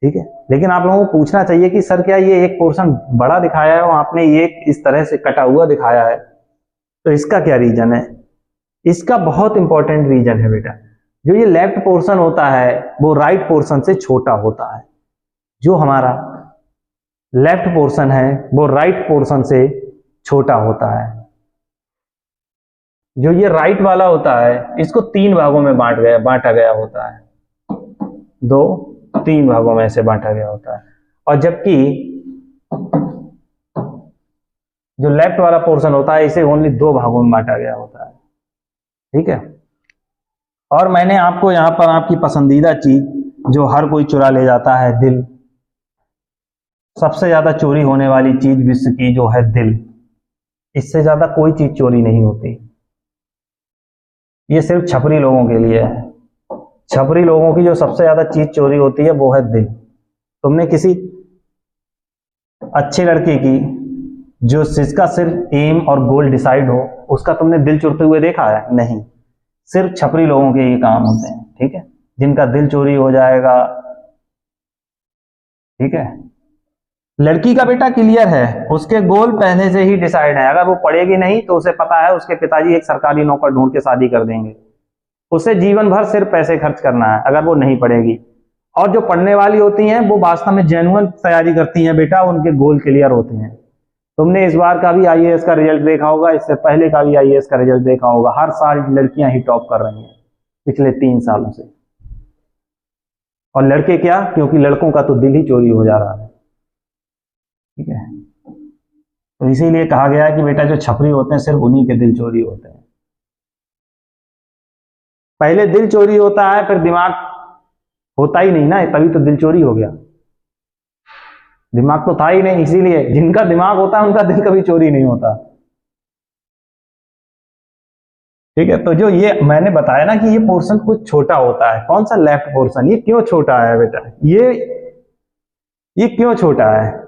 ठीक है। लेकिन आप लोगों को पूछना चाहिए कि सर क्या ये एक पोर्शन बड़ा दिखाया है और आपने ये इस तरह से कटा हुआ दिखाया है, तो इसका क्या रीजन है? इसका बहुत इंपॉर्टेंट रीजन है बेटा, जो ये लेफ्ट पोर्शन होता है वो राइट पोर्शन से छोटा होता है। जो हमारा लेफ्ट पोर्शन है वो राइट पोर्शन से छोटा होता है। जो ये राइट वाला होता है इसको 3 भागों में बांटा गया होता है, 3 भागों में से बांटा गया होता है। और जबकि जो लेफ्ट वाला पोर्शन होता है इसे ओनली 2 भागों में बांटा गया होता है, ठीक है। और मैंने आपको यहां पर आपकी पसंदीदा चीज जो हर कोई चुरा ले जाता है, दिल, सबसे ज्यादा चोरी होने वाली चीज विश्व की जो है दिल, इससे ज्यादा कोई चीज चोरी नहीं होती। ये सिर्फ छपरी लोगों के लिए है। छपरी लोगों की जो सबसे ज्यादा चीज चोरी होती है वो है दिल। तुमने किसी अच्छी लड़की की जो जिसका सिर्फ एम और गोल डिसाइड हो उसका तुमने दिल चुरते हुए देखा है? नहीं। सिर्फ छपरी लोगों के ये काम होते हैं, ठीक है, जिनका दिल चोरी हो जाएगा। ठीक है, लड़की का बेटा क्लियर है, उसके गोल पहले से ही डिसाइड है। अगर वो पढ़ेगी नहीं तो उसे पता है उसके पिताजी एक सरकारी नौकर ढूंढ के शादी कर देंगे। उसे जीवन भर सिर्फ पैसे खर्च करना है अगर वो नहीं पढ़ेगी। और जो पढ़ने वाली होती हैं वो वास्तव में जेन्युइन तैयारी करती हैं बेटा, उनके गोल क्लियर होते हैं। तुमने इस बार का भी आईएएस का रिजल्ट देखा होगा, इससे पहले का भी आईएएस का रिजल्ट देखा होगा। हर साल लड़कियां ही टॉप कर रही हैं पिछले 3 सालों से। और लड़के क्या, क्योंकि लड़कों का तो दिल ही चोरी हो जा रहा है। ठीक है, तो इसीलिए कहा गया है कि बेटा जो छपरी होते हैं सिर्फ उन्हीं के दिल चोरी होते हैं। पहले दिल चोरी होता है फिर दिमाग होता ही नहीं ना, तभी तो दिल चोरी हो गया। दिमाग तो था ही नहीं, इसीलिए जिनका दिमाग होता है उनका दिल कभी चोरी नहीं होता। ठीक है, तो जो ये मैंने बताया ना कि ये पोर्शन कुछ छोटा होता है, कौन सा लेफ्ट पोर्शन, ये क्यों छोटा है बेटा, ये क्यों छोटा है?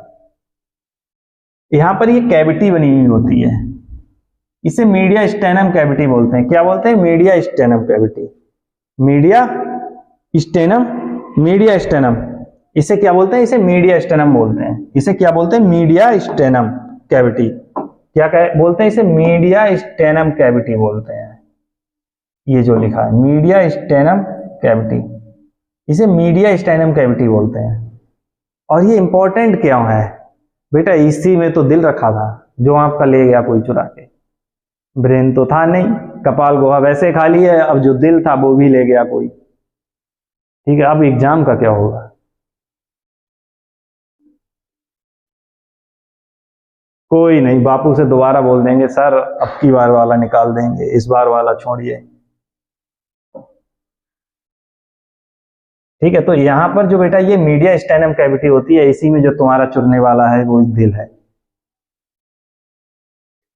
यहां पर ये कैविटी बनी हुई होती है, इसे मीडिया स्टेनम कैविटी बोलते हैं। क्या बोलते हैं? Media stannum cavity. Media stannum, इसे क्या बोलते हैं? इसे मीडिया स्टेनम बोलते हैं। इसे क्या बोलते हैं? Media stannum cavity. क्या बोलते हैं इसे? मीडिया स्टेनम कैविटी बोलते हैं। ये जो लिखा है मीडिया स्टेनम कैविटी, इसे मीडिया स्टेनम कैविटी बोलते हैं। और ये इंपॉर्टेंट क्यों है बेटा? इसी में तो दिल रखा था जो आपका ले गया कोई चुरा के। ब्रेन तो था नहीं, कपाल गोहा वैसे खाली है, अब जो दिल था वो भी ले गया कोई। ठीक है, अब एग्जाम का क्या होगा? कोई नहीं, बापू से दोबारा बोल देंगे सर अब की बार वाला निकाल देंगे, इस बार वाला छोड़िए। ठीक है, तो यहां पर जो बेटा ये मीडिया स्टेनम कैविटी होती है, इसी में जो तुम्हारा चुरने वाला है वो दिल है।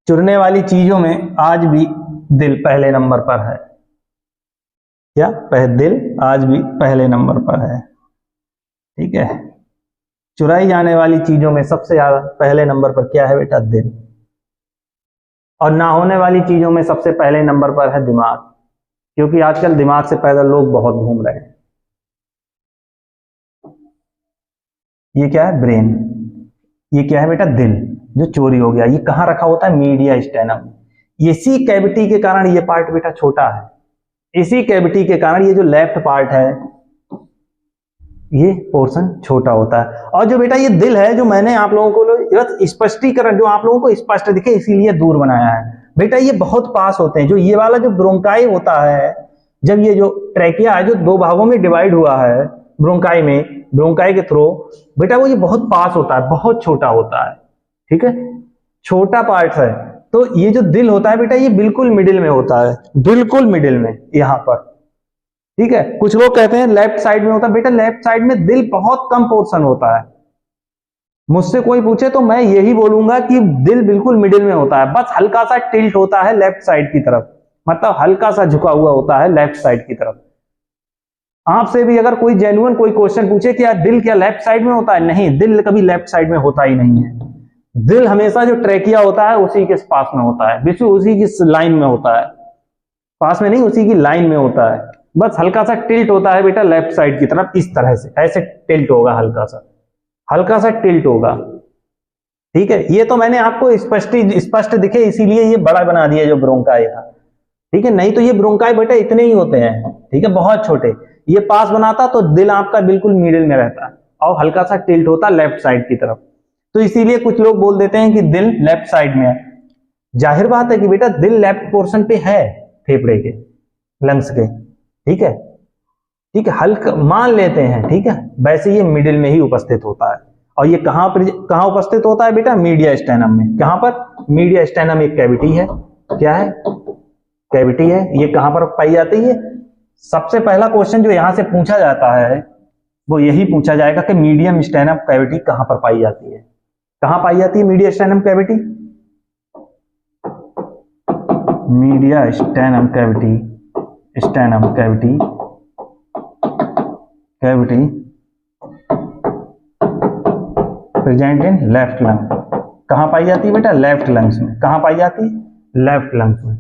चुरने वाली चीजों में आज भी दिल पहले नंबर पर है। क्या? दिल आज भी पहले नंबर पर है। ठीक है, चुराई जाने वाली चीजों में सबसे ज्यादा पहले नंबर पर क्या है बेटा? दिल। और ना होने वाली चीजों में सबसे पहले नंबर पर है दिमाग, क्योंकि आजकल दिमाग से पैदल लोग बहुत घूम रहे हैं। ये क्या है? ब्रेन। ये क्या है बेटा? दिल जो चोरी हो गया। ये कहां रखा होता है? Media stannum. इसी कैविटी के कारण ये पार्ट बेटा छोटा है। इसी कैविटी के कारण ये जो लेफ्ट पार्ट है ये पोर्शन छोटा होता है। और जो बेटा ये दिल है, जो मैंने आप लोगों को स्पष्टीकरण जो आप लोगों को स्पष्ट दिखे इसीलिए दूर बनाया है बेटा। ये बहुत पास होते हैं। जो ये वाला जो ब्रोंकाई होता है, जब ये जो ट्रैकिया है जो 2 भागों में डिवाइड हुआ है ब्रोंकाई में, ब्रोंकाई के थ्रू बेटा, वो ये बहुत पास होता है, बहुत छोटा होता है। ठीक है, छोटा पार्ट है। तो ये जो दिल होता है बेटा ये बिल्कुल मिडिल में होता है, बिल्कुल मिडिल में यहां पर। ठीक है, कुछ लोग कहते हैं लेफ्ट साइड में होता है। बेटा लेफ्ट साइड में दिल बहुत कम पोर्शन होता है। मुझसे कोई पूछे तो मैं यही बोलूंगा कि दिल बिल्कुल मिडिल में होता है, बस हल्का सा टिल्ट होता है लेफ्ट साइड की तरफ, मतलब हल्का सा झुका हुआ होता है लेफ्ट साइड की तरफ। आपसे भी अगर कोई जेन्युइन कोई क्वेश्चन पूछे कि यार दिल क्या लेफ्ट साइड में होता है? नहीं, दिल कभी लेफ्ट साइड में होता ही नहीं है। दिल हमेशा जो ट्रैकिया होता है उसी के पास में होता है, बिल्कुल उसी की लाइन में होता है, पास में नहीं, उसी की लाइन में होता है। बस हल्का सा टिल्ट होता है बेटा लेफ्ट साइड की तरफ, इस तरह से ऐसे टिल्ट होगा, हल्का सा टिल्ट होगा। ठीक है, ये तो मैंने आपको स्पष्ट दिखे इसीलिए ये बड़ा बना दिया जो ब्रोंकाई था। ठीक है, नहीं तो ये ब्रोंकाई बेटा इतने ही होते हैं। ठीक है, बहुत छोटे। ये पास बनाता तो दिल आपका बिल्कुल मिडिल में रहता और हल्का सा टिल्ट होता लेफ्ट साइड की तरफ। तो इसीलिए कुछ लोग बोल देते हैं कि दिल लेफ्ट साइड में है। जाहिर बात है कि बेटा दिल लेफ्ट पोर्शन पे है, फेफड़े के, लंग्स के। ठीक है, ठीक है, हल्का मान लेते हैं। ठीक है, वैसे ये मिडिल में ही उपस्थित होता है। और ये कहां उपस्थित होता है बेटा? मीडिया स्टेनम में। कहां पर? मीडिया स्टेनम एक कैविटी है। क्या है? कैविटी है। ये कहां पर पाई जाती है? सबसे पहला क्वेश्चन जो यहां से पूछा जाता है वो यही पूछा जाएगा कि मीडियम स्टेनम कैविटी कहां पर पाई जाती है। कहां पाई जाती है media stannum cavity? Media stannum cavity, stannum cavity, cavity present in left lung. कहां पाई जाती है बेटा? लेफ्ट लंग्स में। कहां पाई जाती है? लेफ्ट लंग्स में।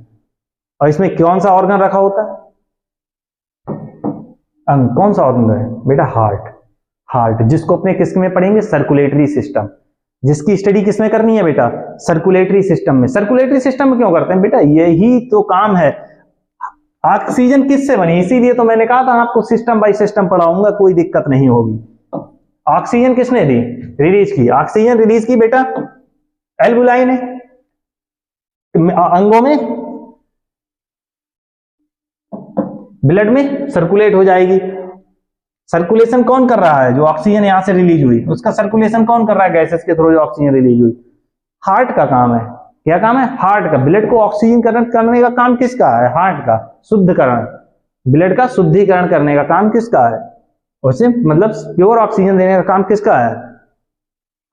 और इसमें कौन सा ऑर्गन रखा होता है? अंग। कौन सा ऑर्गन है बेटा? हार्ट। हार्ट, जिसको अपने किस में पढ़ेंगे? Circulatory system. जिसकी स्टडी किसमें करनी है बेटा? सर्कुलेटरी सिस्टम में। सर्कुलेटरी सिस्टम में क्यों करते हैं बेटा? यही तो काम है। ऑक्सीजन किससे बनी? इसीलिए तो मैंने कहा था आपको सिस्टम बाय सिस्टम पढ़ाऊंगा, कोई दिक्कत नहीं होगी। ऑक्सीजन किसने दी? रिलीज की। ऑक्सीजन रिलीज की बेटा एल्वुलाई ने। अंगों में, ब्लड में सर्कुलेट हो जाएगी। सर्कुलेशन कौन कर रहा है? जो ऑक्सीजन यहां से रिलीज हुई उसका सर्कुलेशन कौन कर रहा है? गैसेस के थ्रू जो ऑक्सीजन रिलीज हुई। हार्ट का काम है। क्या काम है? हार्ट का। ब्लड को ऑक्सीजन करने का काम किसका है? हार्ट का। शुद्धकरण, ब्लड का शुद्धिकरण करने का काम किसका है? उसे मतलब प्योर ऑक्सीजन देने का काम किसका है?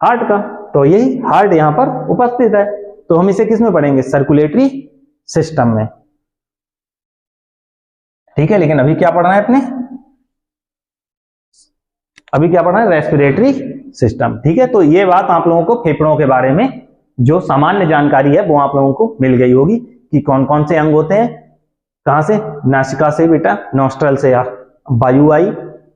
हार्ट का। तो यही हार्ट यहां पर उपस्थित है। तो हम इसे किस में पढ़ेंगे? सर्कुलेटरी सिस्टम में। ठीक है, लेकिन अभी क्या पढ़ना है अपने? अभी क्या पढ़ना है? Respiratory system. ठीक है, तो ये बात आप लोगों को फेफड़ों के बारे में जो सामान्य जानकारी है वो आप लोगों को मिल गई होगी कि कौन कौन से अंग होते हैं। कहां से? नासिका से बेटा, नॉस्ट्रल से वायु आई,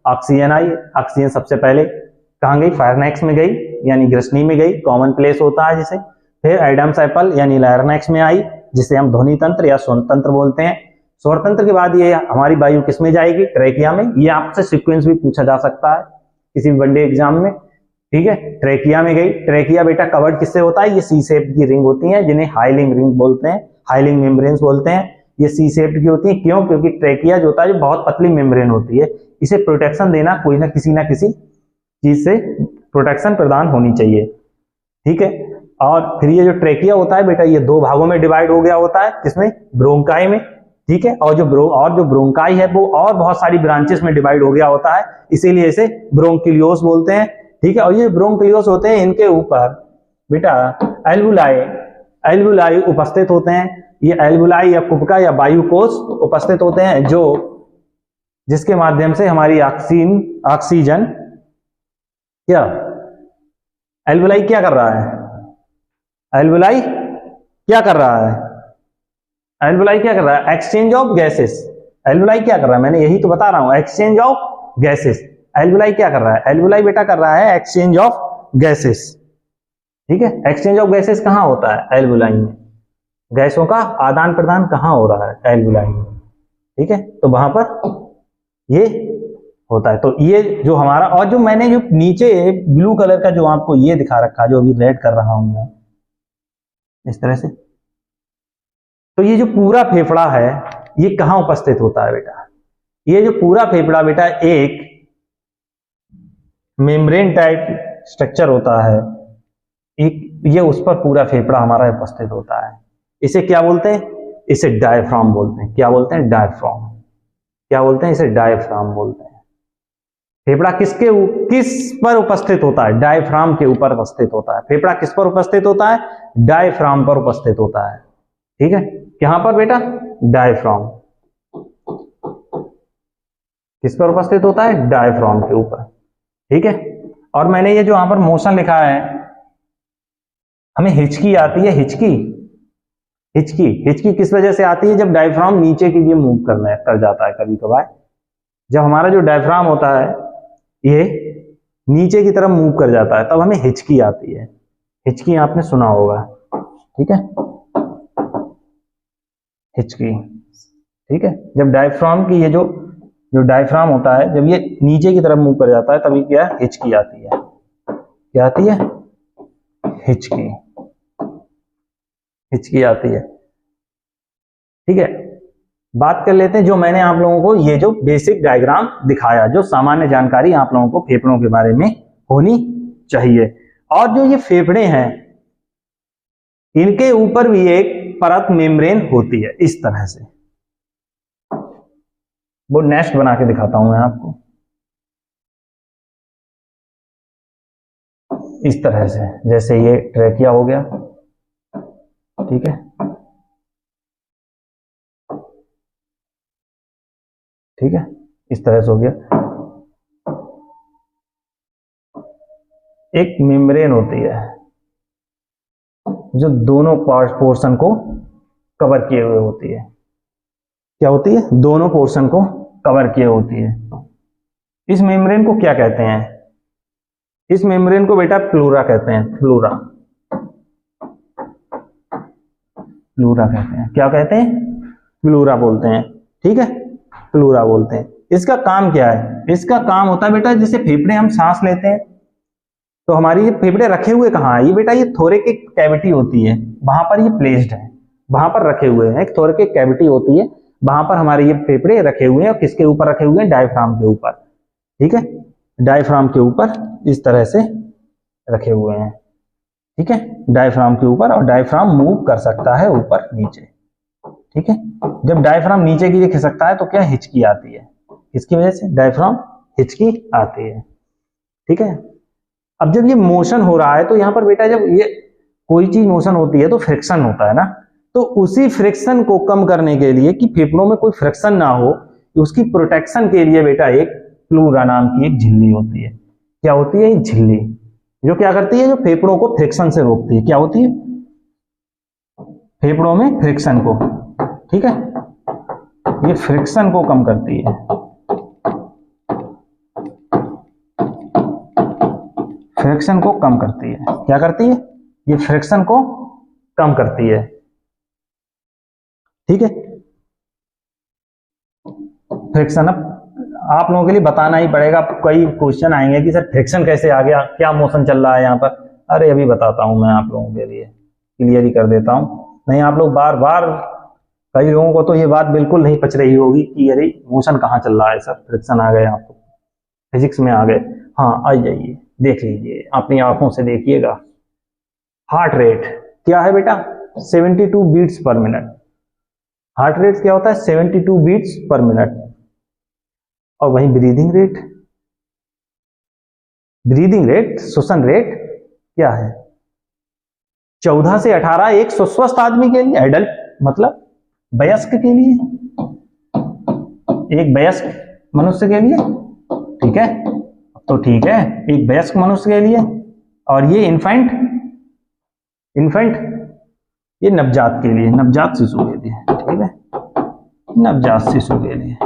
ऑक्सीजन आई। ऑक्सीजन सबसे पहले कहां गई? फायरनेक्स में गई, यानी ग्रसनी में गई, कॉमन प्लेस होता है जिसे। फिर एडम्स एप्पल यानी लायरनेक्स में आई, जिसे हम ध्वनि तंत्र या स्वर तंत्र बोलते हैं। स्वर तंत्र के बाद ये हमारी वायु किस में जाएगी? ट्रेकिया में। ये आपसे सीक्वेंस भी पूछा जा सकता है किसी भी वनडे एग्जाम में। ठीक है, ट्रेकिया में गई। ट्रेकिया बेटा कवर्ड किससे होता है? ये सी शेप की रिंग होती है जिन्हें हाइलिंग रिंग बोलते हैं, हाइलिंग मेम्ब्रेन्स बोलते हैं। ये सी शेप की होती है। क्यों? क्योंकि ट्रेकिया जो होता है जो बहुत पतली मेम्ब्रेन होती है, इसे प्रोटेक्शन देना कोई ना किसी चीज से प्रोटेक्शन प्रदान होनी चाहिए। ठीक है, और फिर ये जो ट्रेकिया होता है बेटा ये दो भागों में डिवाइड हो गया होता है। किसमें? ब्रोंकाई में। ठीक है, और जो ब्रोंकाई है वो और बहुत सारी ब्रांचेस में डिवाइड हो गया होता है, इसीलिए इसे ब्रोंकिलियोस बोलते हैं। ठीक है, और ये ब्रोंकिलियोस होते हैं, इनके ऊपर बेटा एल्वुलाई उपस्थित होते हैं। ये एल्वुलाई या कुबका या वायु कोश उपस्थित होते हैं जो जिसके माध्यम से हमारी ऑक्सीजन क्या एल्वुलाई क्या कर रहा है? एल्वुलाई क्या कर रहा है? एल्वुलाई क्या कर रहा है? Exchange of gases. एल्वुलाई क्या कर रहा है? मैंने यही तो बता रहा हूं, एक्सचेंज ऑफ गैसेस। एल्वुलाई क्या कर रहा है? एल्वुलाई बेटा कर रहा है एक्सचेंज ऑफ गैसेस। ठीक है, एक्सचेंज ऑफ गैसेस कहां होता है? एल्वुलाई में। गैसों का आदान प्रदान कहां हो रहा है? एल्वुलाई में। ठीक है, तो वहां पर ये होता है। तो ये जो हमारा, और जो मैंने जो नीचे ब्लू कलर का जो आपको ये दिखा रखा है, जो अभी रेड कर रहा हूं मैं इस तरह से, तो ये जो पूरा फेफड़ा है ये कहां उपस्थित होता है बेटा? ये जो पूरा फेफड़ा बेटा एक मेम्ब्रेन टाइप स्ट्रक्चर होता है, एक ये उस पर पूरा फेफड़ा हमारा उपस्थित होता है। इसे क्या बोलते हैं? इसे डायफ्राम बोलते हैं। क्या बोलते हैं? डायफ्राम। क्या बोलते हैं? इसे डायफ्राम बोलते हैं। फेफड़ा किस पर उपस्थित होता है? डायफ्राम के ऊपर उपस्थित होता है। फेफड़ा किस पर उपस्थित होता है? डायफ्राम पर उपस्थित होता है। ठीक है, यहां पर बेटा डायफ्राम किस पर उपस्थित होता है? डायफ्राम के ऊपर। ठीक है, और मैंने ये जो यहां पर मोशन लिखा है, हमें हिचकी आती है। हिचकी हिचकी किस वजह से आती है? जब डायफ्राम नीचे के लिए मूव कर जाता है कभी कभार। जब हमारा जो डायफ्राम होता है ये नीचे की तरफ मूव कर जाता है तब हमें हिचकी आती है। हिचकी आपने सुना होगा। ठीक है, हिचकी। ठीक है, जब डायफ्राम की ये जो डायफ्राम होता है जब ये नीचे की तरफ मूव कर जाता है तभी क्या? हिचकी आती है। क्या आती है? हिचकी। हिचकी आती है। ठीक है, बात कर लेते हैं जो मैंने आप लोगों को ये जो बेसिक डायग्राम दिखाया, जो सामान्य जानकारी आप लोगों को फेफड़ों के बारे में होनी चाहिए। और जो ये फेफड़े हैं इनके ऊपर भी एक परत मेम्ब्रेन होती है इस तरह से। वो नेस्ट बना के दिखाता हूं मैं आपको इस तरह से। जैसे ये ट्रेकिया हो गया, ठीक है, ठीक है, इस तरह से हो गया। एक मेम्ब्रेन होती है जो दोनों पोर्शन को कवर किए हुए होती है। क्या होती है? दोनों पोर्शन को कवर किए होती है। इस मेम्ब्रेन को क्या कहते हैं? इस मेम्ब्रेन को बेटा प्लूरा कहते हैं। प्लूरा, प्लूरा कहते हैं। क्या कहते हैं? प्लूरा बोलते हैं। ठीक है, प्लूरा बोलते हैं। इसका काम क्या है? इसका काम होता है बेटा, जैसे फेफड़े हम सांस लेते हैं तो हमारी ये फेफड़े रखे हुए कहाँ है? ये बेटा ये थोरेकिक कैविटी होती है, वहां पर ये प्लेस्ड है, वहां पर रखे हुए हैं। एक थोरेकिक कैविटी होती है, वहां पर हमारे ये फेफड़े रखे हुए हैं। और किसके ऊपर रखे हुए हैं? डायफ्राम के ऊपर। ठीक है, डायफ्राम के ऊपर इस तरह से रखे हुए हैं। ठीक है, डायफ्राम के ऊपर। और डायफ्राम मूव कर सकता है ऊपर नीचे। ठीक है, जब डायफ्राम नीचे की दिख सकता है तो क्या? हिचकी आती है। किसकी वजह से? डायफ्राम हिचकी आती है। ठीक है, अब जब ये मोशन हो रहा है तो यहां पर बेटा जब ये कोई चीज मोशन होती है तो फ्रिक्शन होता है ना, तो उसी फ्रिक्शन को कम करने के लिए कि फेफड़ों में कोई फ्रिक्शन ना हो, उसकी प्रोटेक्शन के लिए बेटा एक प्लूरा नाम की एक झिल्ली होती है। क्या होती है? एक झिल्ली जो क्या करती है? जो फेफड़ों को फ्रिक्शन से रोकती है। क्या होती है? फेफड़ों में फ्रिक्शन को। ठीक है, ये फ्रिक्शन को कम करती है। फ्रिक्शन को कम करती है। क्या करती है? ये फ्रिक्शन को कम करती है। ठीक है, फ्रिक्शन। अब आप लोगों के लिए बताना ही पड़ेगा, कई क्वेश्चन आएंगे कि सर फ्रिक्शन कैसे आ गया, क्या मोशन चल रहा है यहाँ पर। अरे अभी बताता हूं मैं आप लोगों के लिए, क्लियर ही कर देता हूं। नहीं आप लोग बार बार, कई लोगों को तो ये बात बिल्कुल नहीं पच रही होगी कि अरे मोशन कहाँ चल रहा है सर, फ्रिक्शन आ गए, आपको फिजिक्स में आ गए। हाँ आ जाइए, देख लीजिए, अपनी आंखों से देखिएगा। हार्ट रेट क्या है बेटा? 72 बीट्स पर मिनट। हार्ट रेट क्या होता है? 72 बीट्स पर मिनट। और वहीं ब्रीदिंग रेट, ब्रीदिंग रेट, श्वसन रेट क्या है? 14 से 18, एक स्वस्थ आदमी के लिए, एडल्ट मतलब वयस्क के लिए, एक वयस्क मनुष्य के लिए। ठीक है, तो ठीक है, एक वयस्क मनुष्य के लिए। और ये इन्फेंट, इन्फेंट ये नवजात के लिए, नवजात शिशु के लिए। ठीक है, नवजात शिशु के लिए,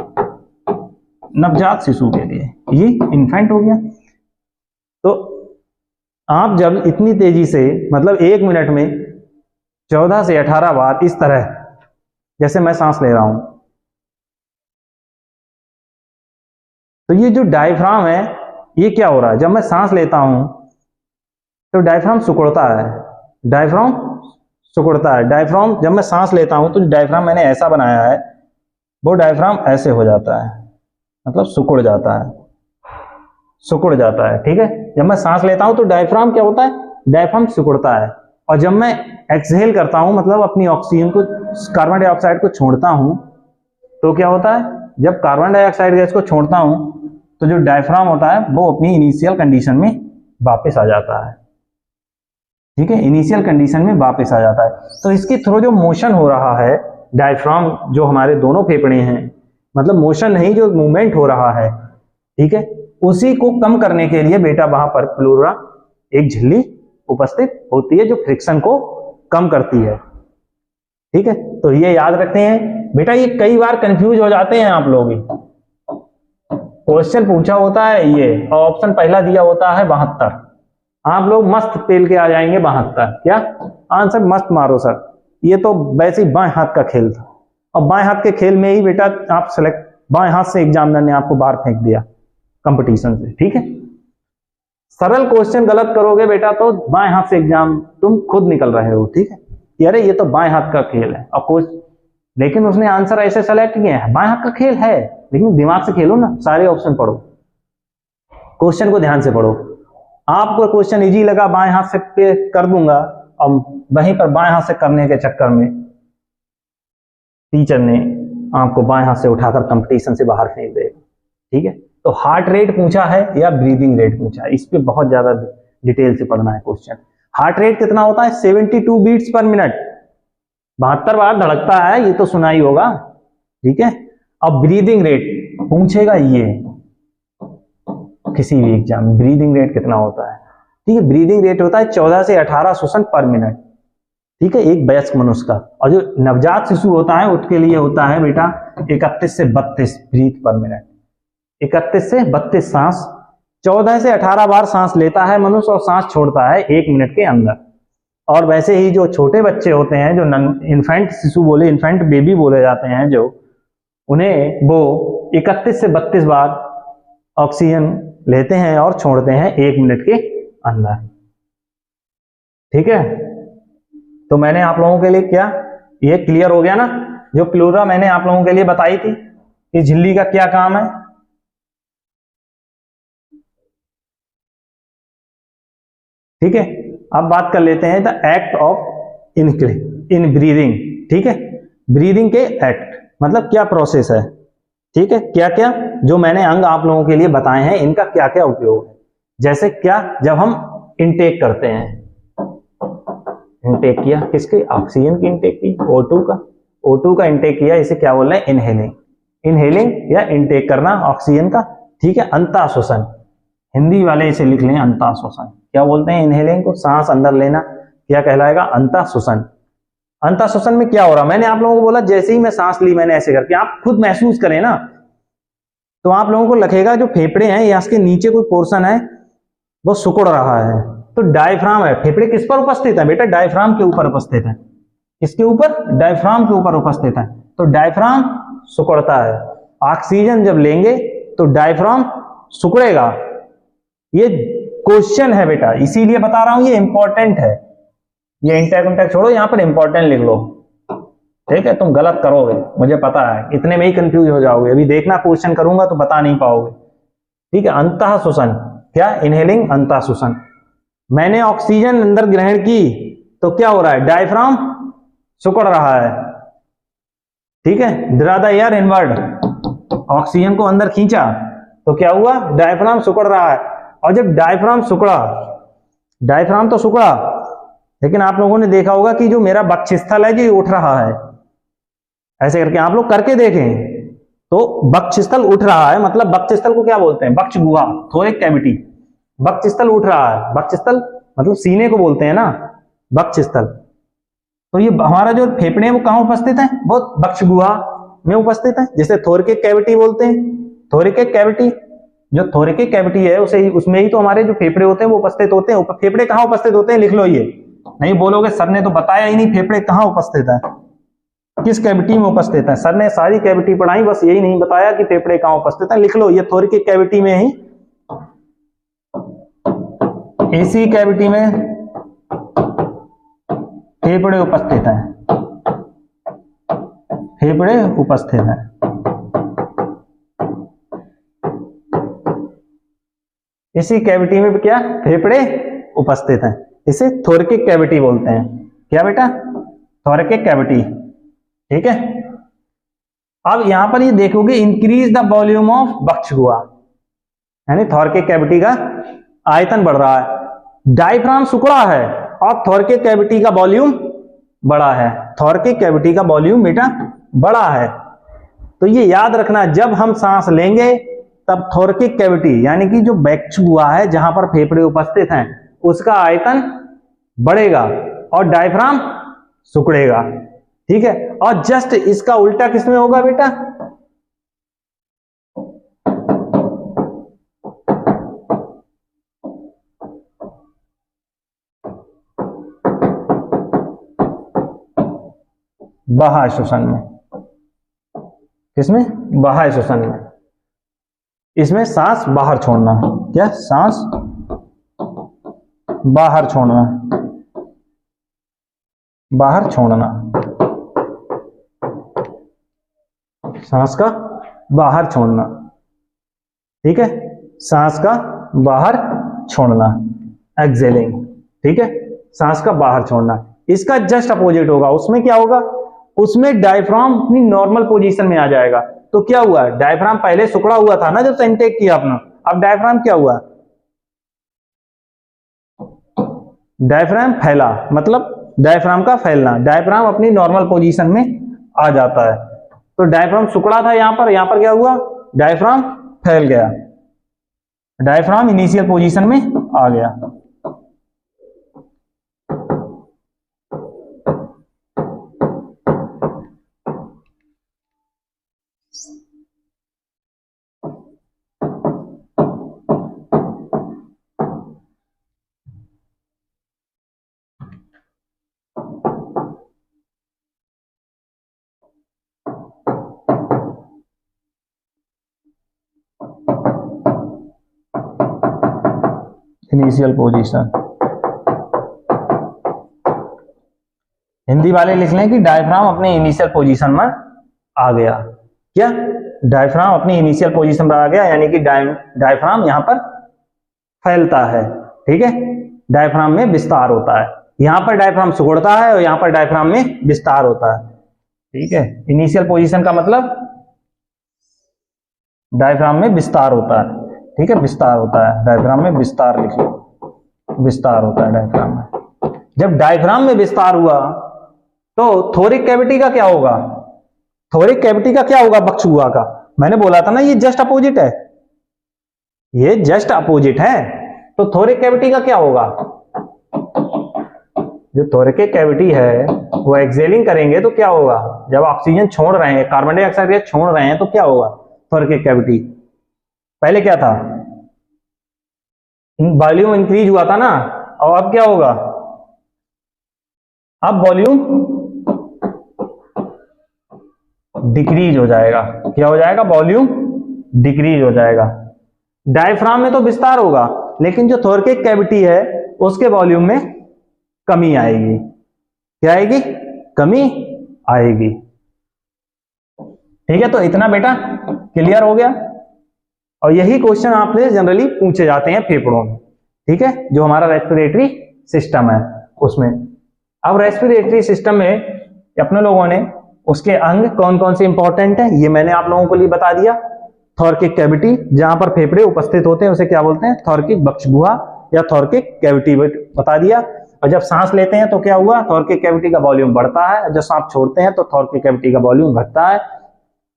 नवजात शिशु के लिए ये इन्फेंट हो गया। तो आप जब इतनी तेजी से, मतलब 1 मिनट में 14 से 18 बार इस तरह, जैसे मैं सांस ले रहा हूं, तो ये जो डायफ्राम है ये क्या हो रहा है? जब मैं सांस लेता हूं तो डायफ्राम सिकुड़ता है, डायफ्राम सिकुड़ता है। डायफ्राम जब मैं सांस लेता हूं तो डायफ्राम मैंने ऐसा बनाया है, वो डायफ्राम ऐसे हो जाता है, मतलब सिकुड़ जाता है, सिकुड़ जाता है। ठीक है, जब मैं सांस लेता हूं तो डायफ्राम क्या होता है? डायफ्राम सिकुड़ता है। और जब मैं एक्सहेल करता हूं, मतलब अपनी ऑक्सीजन को, कार्बन डाइऑक्साइड को छोड़ता हूं, तो क्या होता है? जब कार्बन डाइऑक्साइड गैस को छोड़ता हूं तो जो डायफ्राम होता है वो अपनी इनिशियल कंडीशन में वापस आ जाता है। ठीक है, इनिशियल कंडीशन में वापस आ जाता है। तो इसके थ्रू जो मोशन हो रहा है, डायफ्राम जो हमारे दोनों फेफड़े हैं, मतलब मोशन नहीं, जो मूवमेंट हो रहा है, ठीक है, उसी को कम करने के लिए बेटा वहां पर प्लूरा एक झिल्ली उपस्थित होती है जो फ्रिक्शन को कम करती है। ठीक है, तो ये याद रखते हैं बेटा। ये कई बार कंफ्यूज हो जाते हैं आप लोग, क्वेश्चन पूछा होता है ये और ऑप्शन पहला दिया होता है 72, आप लोग मस्त पेल के आ जाएंगे 72। क्या आंसर मस्त मारो सर, ये तो वैसे ही बाएं हाथ का खेल था। और बाएं हाथ के खेल में ही बेटा आप सेलेक्ट, बाएं हाथ से एग्जामिनर ने आपको बाहर फेंक दिया कंपटीशन से। ठीक है, सरल क्वेश्चन गलत करोगे बेटा तो बाएं हाथ से एग्जाम तुम खुद निकल रहे हो। ठीक है, अरे ये तो बाएं हाथ का खेल है, और कुछ, लेकिन उसने आंसर ऐसे सेलेक्ट किए हैं, बाएं हाथ का खेल है, लेकिन दिमाग से खेलो ना, सारे ऑप्शन पढ़ो, क्वेश्चन को ध्यान से पढ़ो। आपको क्वेश्चन इजी लगा, बाएं हाथ से पे कर दूंगा, और वहीं पर बाएं हाथ से करने के चक्कर में टीचर ने आपको बाएं हाथ से उठाकर कंपटीशन से बाहर फेंक देगा। ठीक है, तो हार्ट रेट पूछा है या ब्रीदिंग रेट पूछा है, इस पे बहुत ज्यादा डिटेल से पढ़ना है क्वेश्चन। हार्ट रेट कितना होता है? 72 बीट्स पर मिनट, 72 बार धड़कता है, ये तो सुना ही होगा। ठीक है, अब ब्रीदिंग रेट, पूछेगा ये किसी भी एग्जाम, ब्रीदिंग रेट कितना होता है। ठीक है, ब्रीदिंग रेट होता है 14 से 18 श्वसन पर मिनट। ठीक है, एक वयस्क मनुष्य का। और जो नवजात शिशु होता है उसके लिए होता है बेटा 31 से 32 ब्रीथ पर मिनट। 31 से 32 सांस, 14 से 18 बार सांस लेता है मनुष्य और सांस छोड़ता है 1 मिनट के अंदर। और वैसे ही जो छोटे बच्चे होते हैं, जो इन्फेंट शिशु बोले, इन्फेंट बेबी बोले जाते हैं, जो उन्हें वो 31 से 32 बार ऑक्सीजन लेते हैं और छोड़ते हैं 1 मिनट के अंदर। ठीक है, तो मैंने आप लोगों के लिए क्या ये क्लियर हो गया ना। जो प्लूरा मैंने आप लोगों के लिए बताई थी कि झिल्ली का क्या काम है। ठीक है, अब बात कर लेते हैं the act of in breathing. ठीक है, ब्रीदिंग के एक्ट मतलब क्या प्रोसेस है। ठीक है, क्या क्या जो मैंने अंग आप लोगों के लिए बताए हैं इनका क्या क्या उपयोग है। जैसे क्या, जब हम इनटेक करते हैं, इनटेक किया किसके, ऑक्सीजन की इनटेक की, O2 का इनटेक किया, इसे क्या बोल रहे हैं, इनहेलिंग। इनहेलिंग या इनटेक करना ऑक्सीजन का। ठीक है, अंतःश्वसन, हिंदी वाले इसे लिख लें अंतःश्वसन। क्या बोलते हैं इनहेलिंग को, सांस अंदर लेना, क्या कहलाएगा, अंतःश्वसन। अंतःश्वसन में क्या हो रहा, मैंने आप लोगों को बोला जैसे ही मैं सांस ली मैंने ऐसे करके, आप खुद महसूस करें ना, तो आप लोगों को लगेगा जो फेफड़े हैं या इसके नीचे कोई पोर्शन है वो सिकुड़ रहा है। तो डायफ्राम है, फेफड़े किस पर उपस्थित है बेटा, डायफ्राम के ऊपर उपस्थित है। इसके ऊपर, डायफ्राम के ऊपर उपस्थित है। तो डायफ्राम सिकुड़ता है। ऑक्सीजन जब लेंगे तो डायफ्राम सिकुड़ेगा। ये क्वेश्चन है बेटा, इसीलिए बता रहा हूं, ये इंपॉर्टेंट है। ये इंटेक छोड़ो, यहां पर इंपॉर्टेंट लिख लो। ठीक है, तुम गलत करोगे मुझे पता है, इतने में ही कंफ्यूज हो जाओगे। अभी देखना क्वेश्चन करूंगा तो बता नहीं पाओगे। ठीक है, अंतःश्वसन क्या, इनहेलिंग, अंतःश्वसन। मैंने ऑक्सीजन अंदर ग्रहण की तो क्या हो रहा है, डायफ्राम सिकुड़ रहा है। ठीक है, draw the air inward, oxygen को अंदर खींचा तो क्या हुआ, डायफ्राम सिकुड़ रहा है। और जब डायफ्राम सिकुड़ा, डायफ्राम तो सिकुड़ा, लेकिन आप लोगों ने देखा होगा कि जो मेरा वक्षस्थल है जो उठ रहा है, ऐसे करके आप लोग करके देखें तो वक्षस्थल उठ रहा है। मतलब वक्षस्थल को क्या बोलते हैं, वक्ष गुहा, थोरेक कैविटी। वक्षस्थल उठ रहा है, वक्षस्थल मतलब सीने को बोलते हैं ना, वक्षस्थल। तो ये हमारा जो फेफड़े हैं वो कहाँ उपस्थित है, वो वक्ष गुहा में उपस्थित है, जिसे थोरेकिक कैविटी बोलते हैं। थोरेकिक कैविटी, जो थोरेकिक कैविटी है उसे उसमें ही तो हमारे जो फेफड़े होते हैं वो उपस्थित होते हैं। फेफड़े कहाँ उपस्थित होते हैं, लिख लो। ये नहीं बोलोगे सर ने तो बताया ही नहीं, फेफड़े कहाँ उपस्थित है, किस कैविटी में उपस्थित है। सर ने सारी कैविटी पढ़ाई, बस यही नहीं बताया कि फेफड़े कहाँ उपस्थित है। लिख लो, ये थोरेकिक कैविटी में ही, इसी कैविटी में फेफड़े उपस्थित हैं, फेफड़े उपस्थित हैं। इसी कैविटी में क्या, फेफड़े उपस्थित हैं। इसे थोरेकिक कैविटी बोलते हैं। क्या बेटा, थोरेकिक कैविटी। ठीक है, अब यहां पर ये देखोगे इंक्रीज द वॉल्यूम ऑफ वक्ष गुहा, यानी थोरेकिक कैविटी का आयतन बढ़ रहा है। डायफ्राम सिकुड़ा है और थोरेकिक कैविटी का वॉल्यूम बड़ा है। थोरेकिक कैविटी का वॉल्यूम बेटा बड़ा है। तो ये याद रखना, जब हम सांस लेंगे तब थोरेकिक कैविटी यानी कि जो वक्ष गुहा है जहां पर फेफड़े उपस्थित हैं उसका आयतन बढ़ेगा और डायफ्राम सिकुड़ेगा। ठीक है, और जस्ट इसका उल्टा किसमें होगा बेटा, बाह्य श्वसन में। किसमें, बाह्य श्वसन में। इसमें सांस बाहर छोड़ना है। क्या, सांस बाहर छोड़ना, बाहर छोड़ना, सांस का बाहर छोड़ना। ठीक है, सांस का बाहर छोड़ना, एक्सेलिंग। ठीक है, सांस का बाहर छोड़ना। इसका जस्ट अपोजिट होगा, उसमें क्या होगा, उसमें डायफ्राम अपनी नॉर्मल पोजीशन में आ जाएगा। तो क्या हुआ, डायफ्राम पहले सिकुड़ा हुआ था ना जब इनटेक किया आपने, अब डायफ्राम क्या हुआ, डायफ्राम फैला, मतलब डायफ्राम का फैलना। डायफ्राम अपनी नॉर्मल पोजीशन में आ जाता है। तो डायफ्राम सिकुड़ा था यहां पर क्या हुआ, डायफ्राम फैल गया, डायफ्राम इनिशियल पोजीशन में आ गया। इनिशियल पोजीशन, हिंदी वाले लिख लें कि डायफ्राम अपने इनिशियल पोजीशन में आ गया। क्या? डायफ्राम अपनी इनिशियल पोजीशन पर आ गया, यानी कि डायफ्राम यहां पर फैलता है। ठीक है, डायफ्राम में विस्तार होता है। यहां पर डायफ्राम सिकुड़ता है और यहां पर डायफ्राम में विस्तार होता है। ठीक है, इनिशियल पोजीशन का मतलब डायफ्राम में विस्तार होता है। ठीक है, विस्तार होता है, डायफ्राम में विस्तार लिख लो, विस्तार होता है डायफ्राम में। जब डायफ्राम में विस्तार हुआ तो थोरिक कैविटी का क्या होगा? थोरिक कैविटी का क्या होगा बक्सुआ का? मैंने बोला था ना ये जस्ट अपोजिट है, ये जस्ट अपोजिट है। तो थोरिक कैविटी का क्या होगा? जो थोरिक कैविटी है वो एक्सेलिंग करेंगे तो क्या होगा? जब ऑक्सीजन छोड़ रहे हैं, कार्बन डाइऑक्साइड गैस छोड़ रहे हैं तो क्या होगा? थोरिक कैविटी पहले क्या था? वॉल्यूम इंक्रीज हुआ था ना, और अब क्या होगा? अब वॉल्यूम डिक्रीज हो जाएगा। क्या हो जाएगा? वॉल्यूम डिक्रीज हो जाएगा। डायफ्राम में तो विस्तार होगा, लेकिन जो थोरिक कैविटी है उसके वॉल्यूम में कमी आएगी। क्या आएगी? कमी आएगी। ठीक है, तो इतना बेटा क्लियर हो गया। और यही क्वेश्चन आपसे जनरली पूछे जाते हैं फेफड़ों में। ठीक है, जो हमारा रेस्पिरेटरी सिस्टम है उसमें। अब रेस्पिरेटरी सिस्टम में अपने लोगों ने उसके अंग कौन कौन से इंपॉर्टेंट है ये मैंने आप लोगों को लिए बता दिया। थोरैकिक कैविटी, जहां पर फेफड़े उपस्थित होते हैं उसे क्या बोलते हैं? थोरैकिक बक्षगुहा या थोरैकिक कैविटी बता दिया। और जब सांस लेते हैं तो क्या हुआ? थोरैकिक कैविटी का वॉल्यूम बढ़ता है, जब सांस छोड़ते हैं तो थोरैकिक कैविटी का वॉल्यूम घटता है।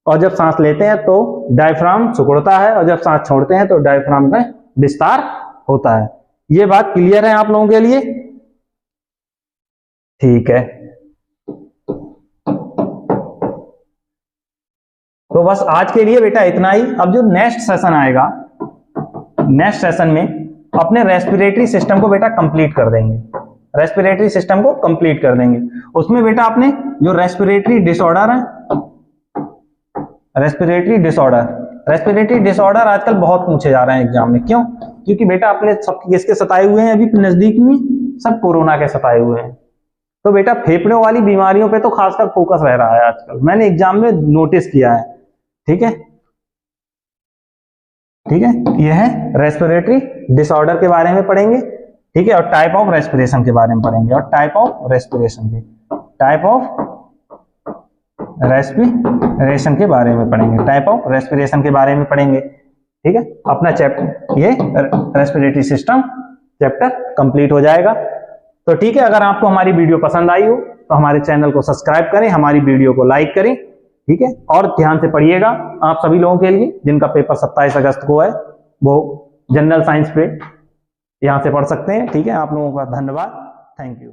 और जब सांस लेते हैं तो डायफ्राम सिकुड़ता है, और जब सांस छोड़ते हैं तो डायफ्राम में विस्तार होता है। ये बात क्लियर है आप लोगों के लिए? ठीक है, तो बस आज के लिए बेटा इतना ही। अब जो नेक्स्ट सेशन आएगा, नेक्स्ट सेशन में अपने रेस्पिरेटरी सिस्टम को बेटा कंप्लीट कर देंगे। रेस्पिरेटरी सिस्टम को कंप्लीट कर देंगे। उसमें बेटा अपने जो रेस्पिरेटरी डिसऑर्डर है, रेस्पिरेटरी डिसऑर्डर आजकल बहुत पूछे जा रहे हैं एग्जाम में। क्यों? क्योंकि बेटा अपने सब किसके सताए हुए हैं? अभी नजदीक में सब कोरोना के सताए हुए हैं। तो बेटा फेफड़ों वाली बीमारियों पे तो खासकर फोकस रह रहा है आजकल, मैंने एग्जाम में नोटिस किया है। ठीक है, ठीक है, यह है रेस्पिरेटरी डिसऑर्डर के बारे में पढ़ेंगे। ठीक है, और टाइप ऑफ रेस्पिरेशन के बारे में पढ़ेंगे, और टाइप ऑफ रेस्पिरेशन के बारे में पढ़ेंगे, टाइप ऑफ रेस्पिरेशन के बारे में पढ़ेंगे। ठीक है, अपना चैप्टर ये रेस्पिरेटरी सिस्टम चैप्टर कंप्लीट हो जाएगा। तो ठीक है, अगर आपको हमारी वीडियो पसंद आई हो तो हमारे चैनल को सब्सक्राइब करें, हमारी वीडियो को लाइक करें। ठीक है, और ध्यान से पढ़िएगा। आप सभी लोगों के लिए जिनका पेपर 27 अगस्त को है वो जनरल साइंस पे यहां से पढ़ सकते हैं। ठीक है, आप लोगों का धन्यवाद, थैंक यू।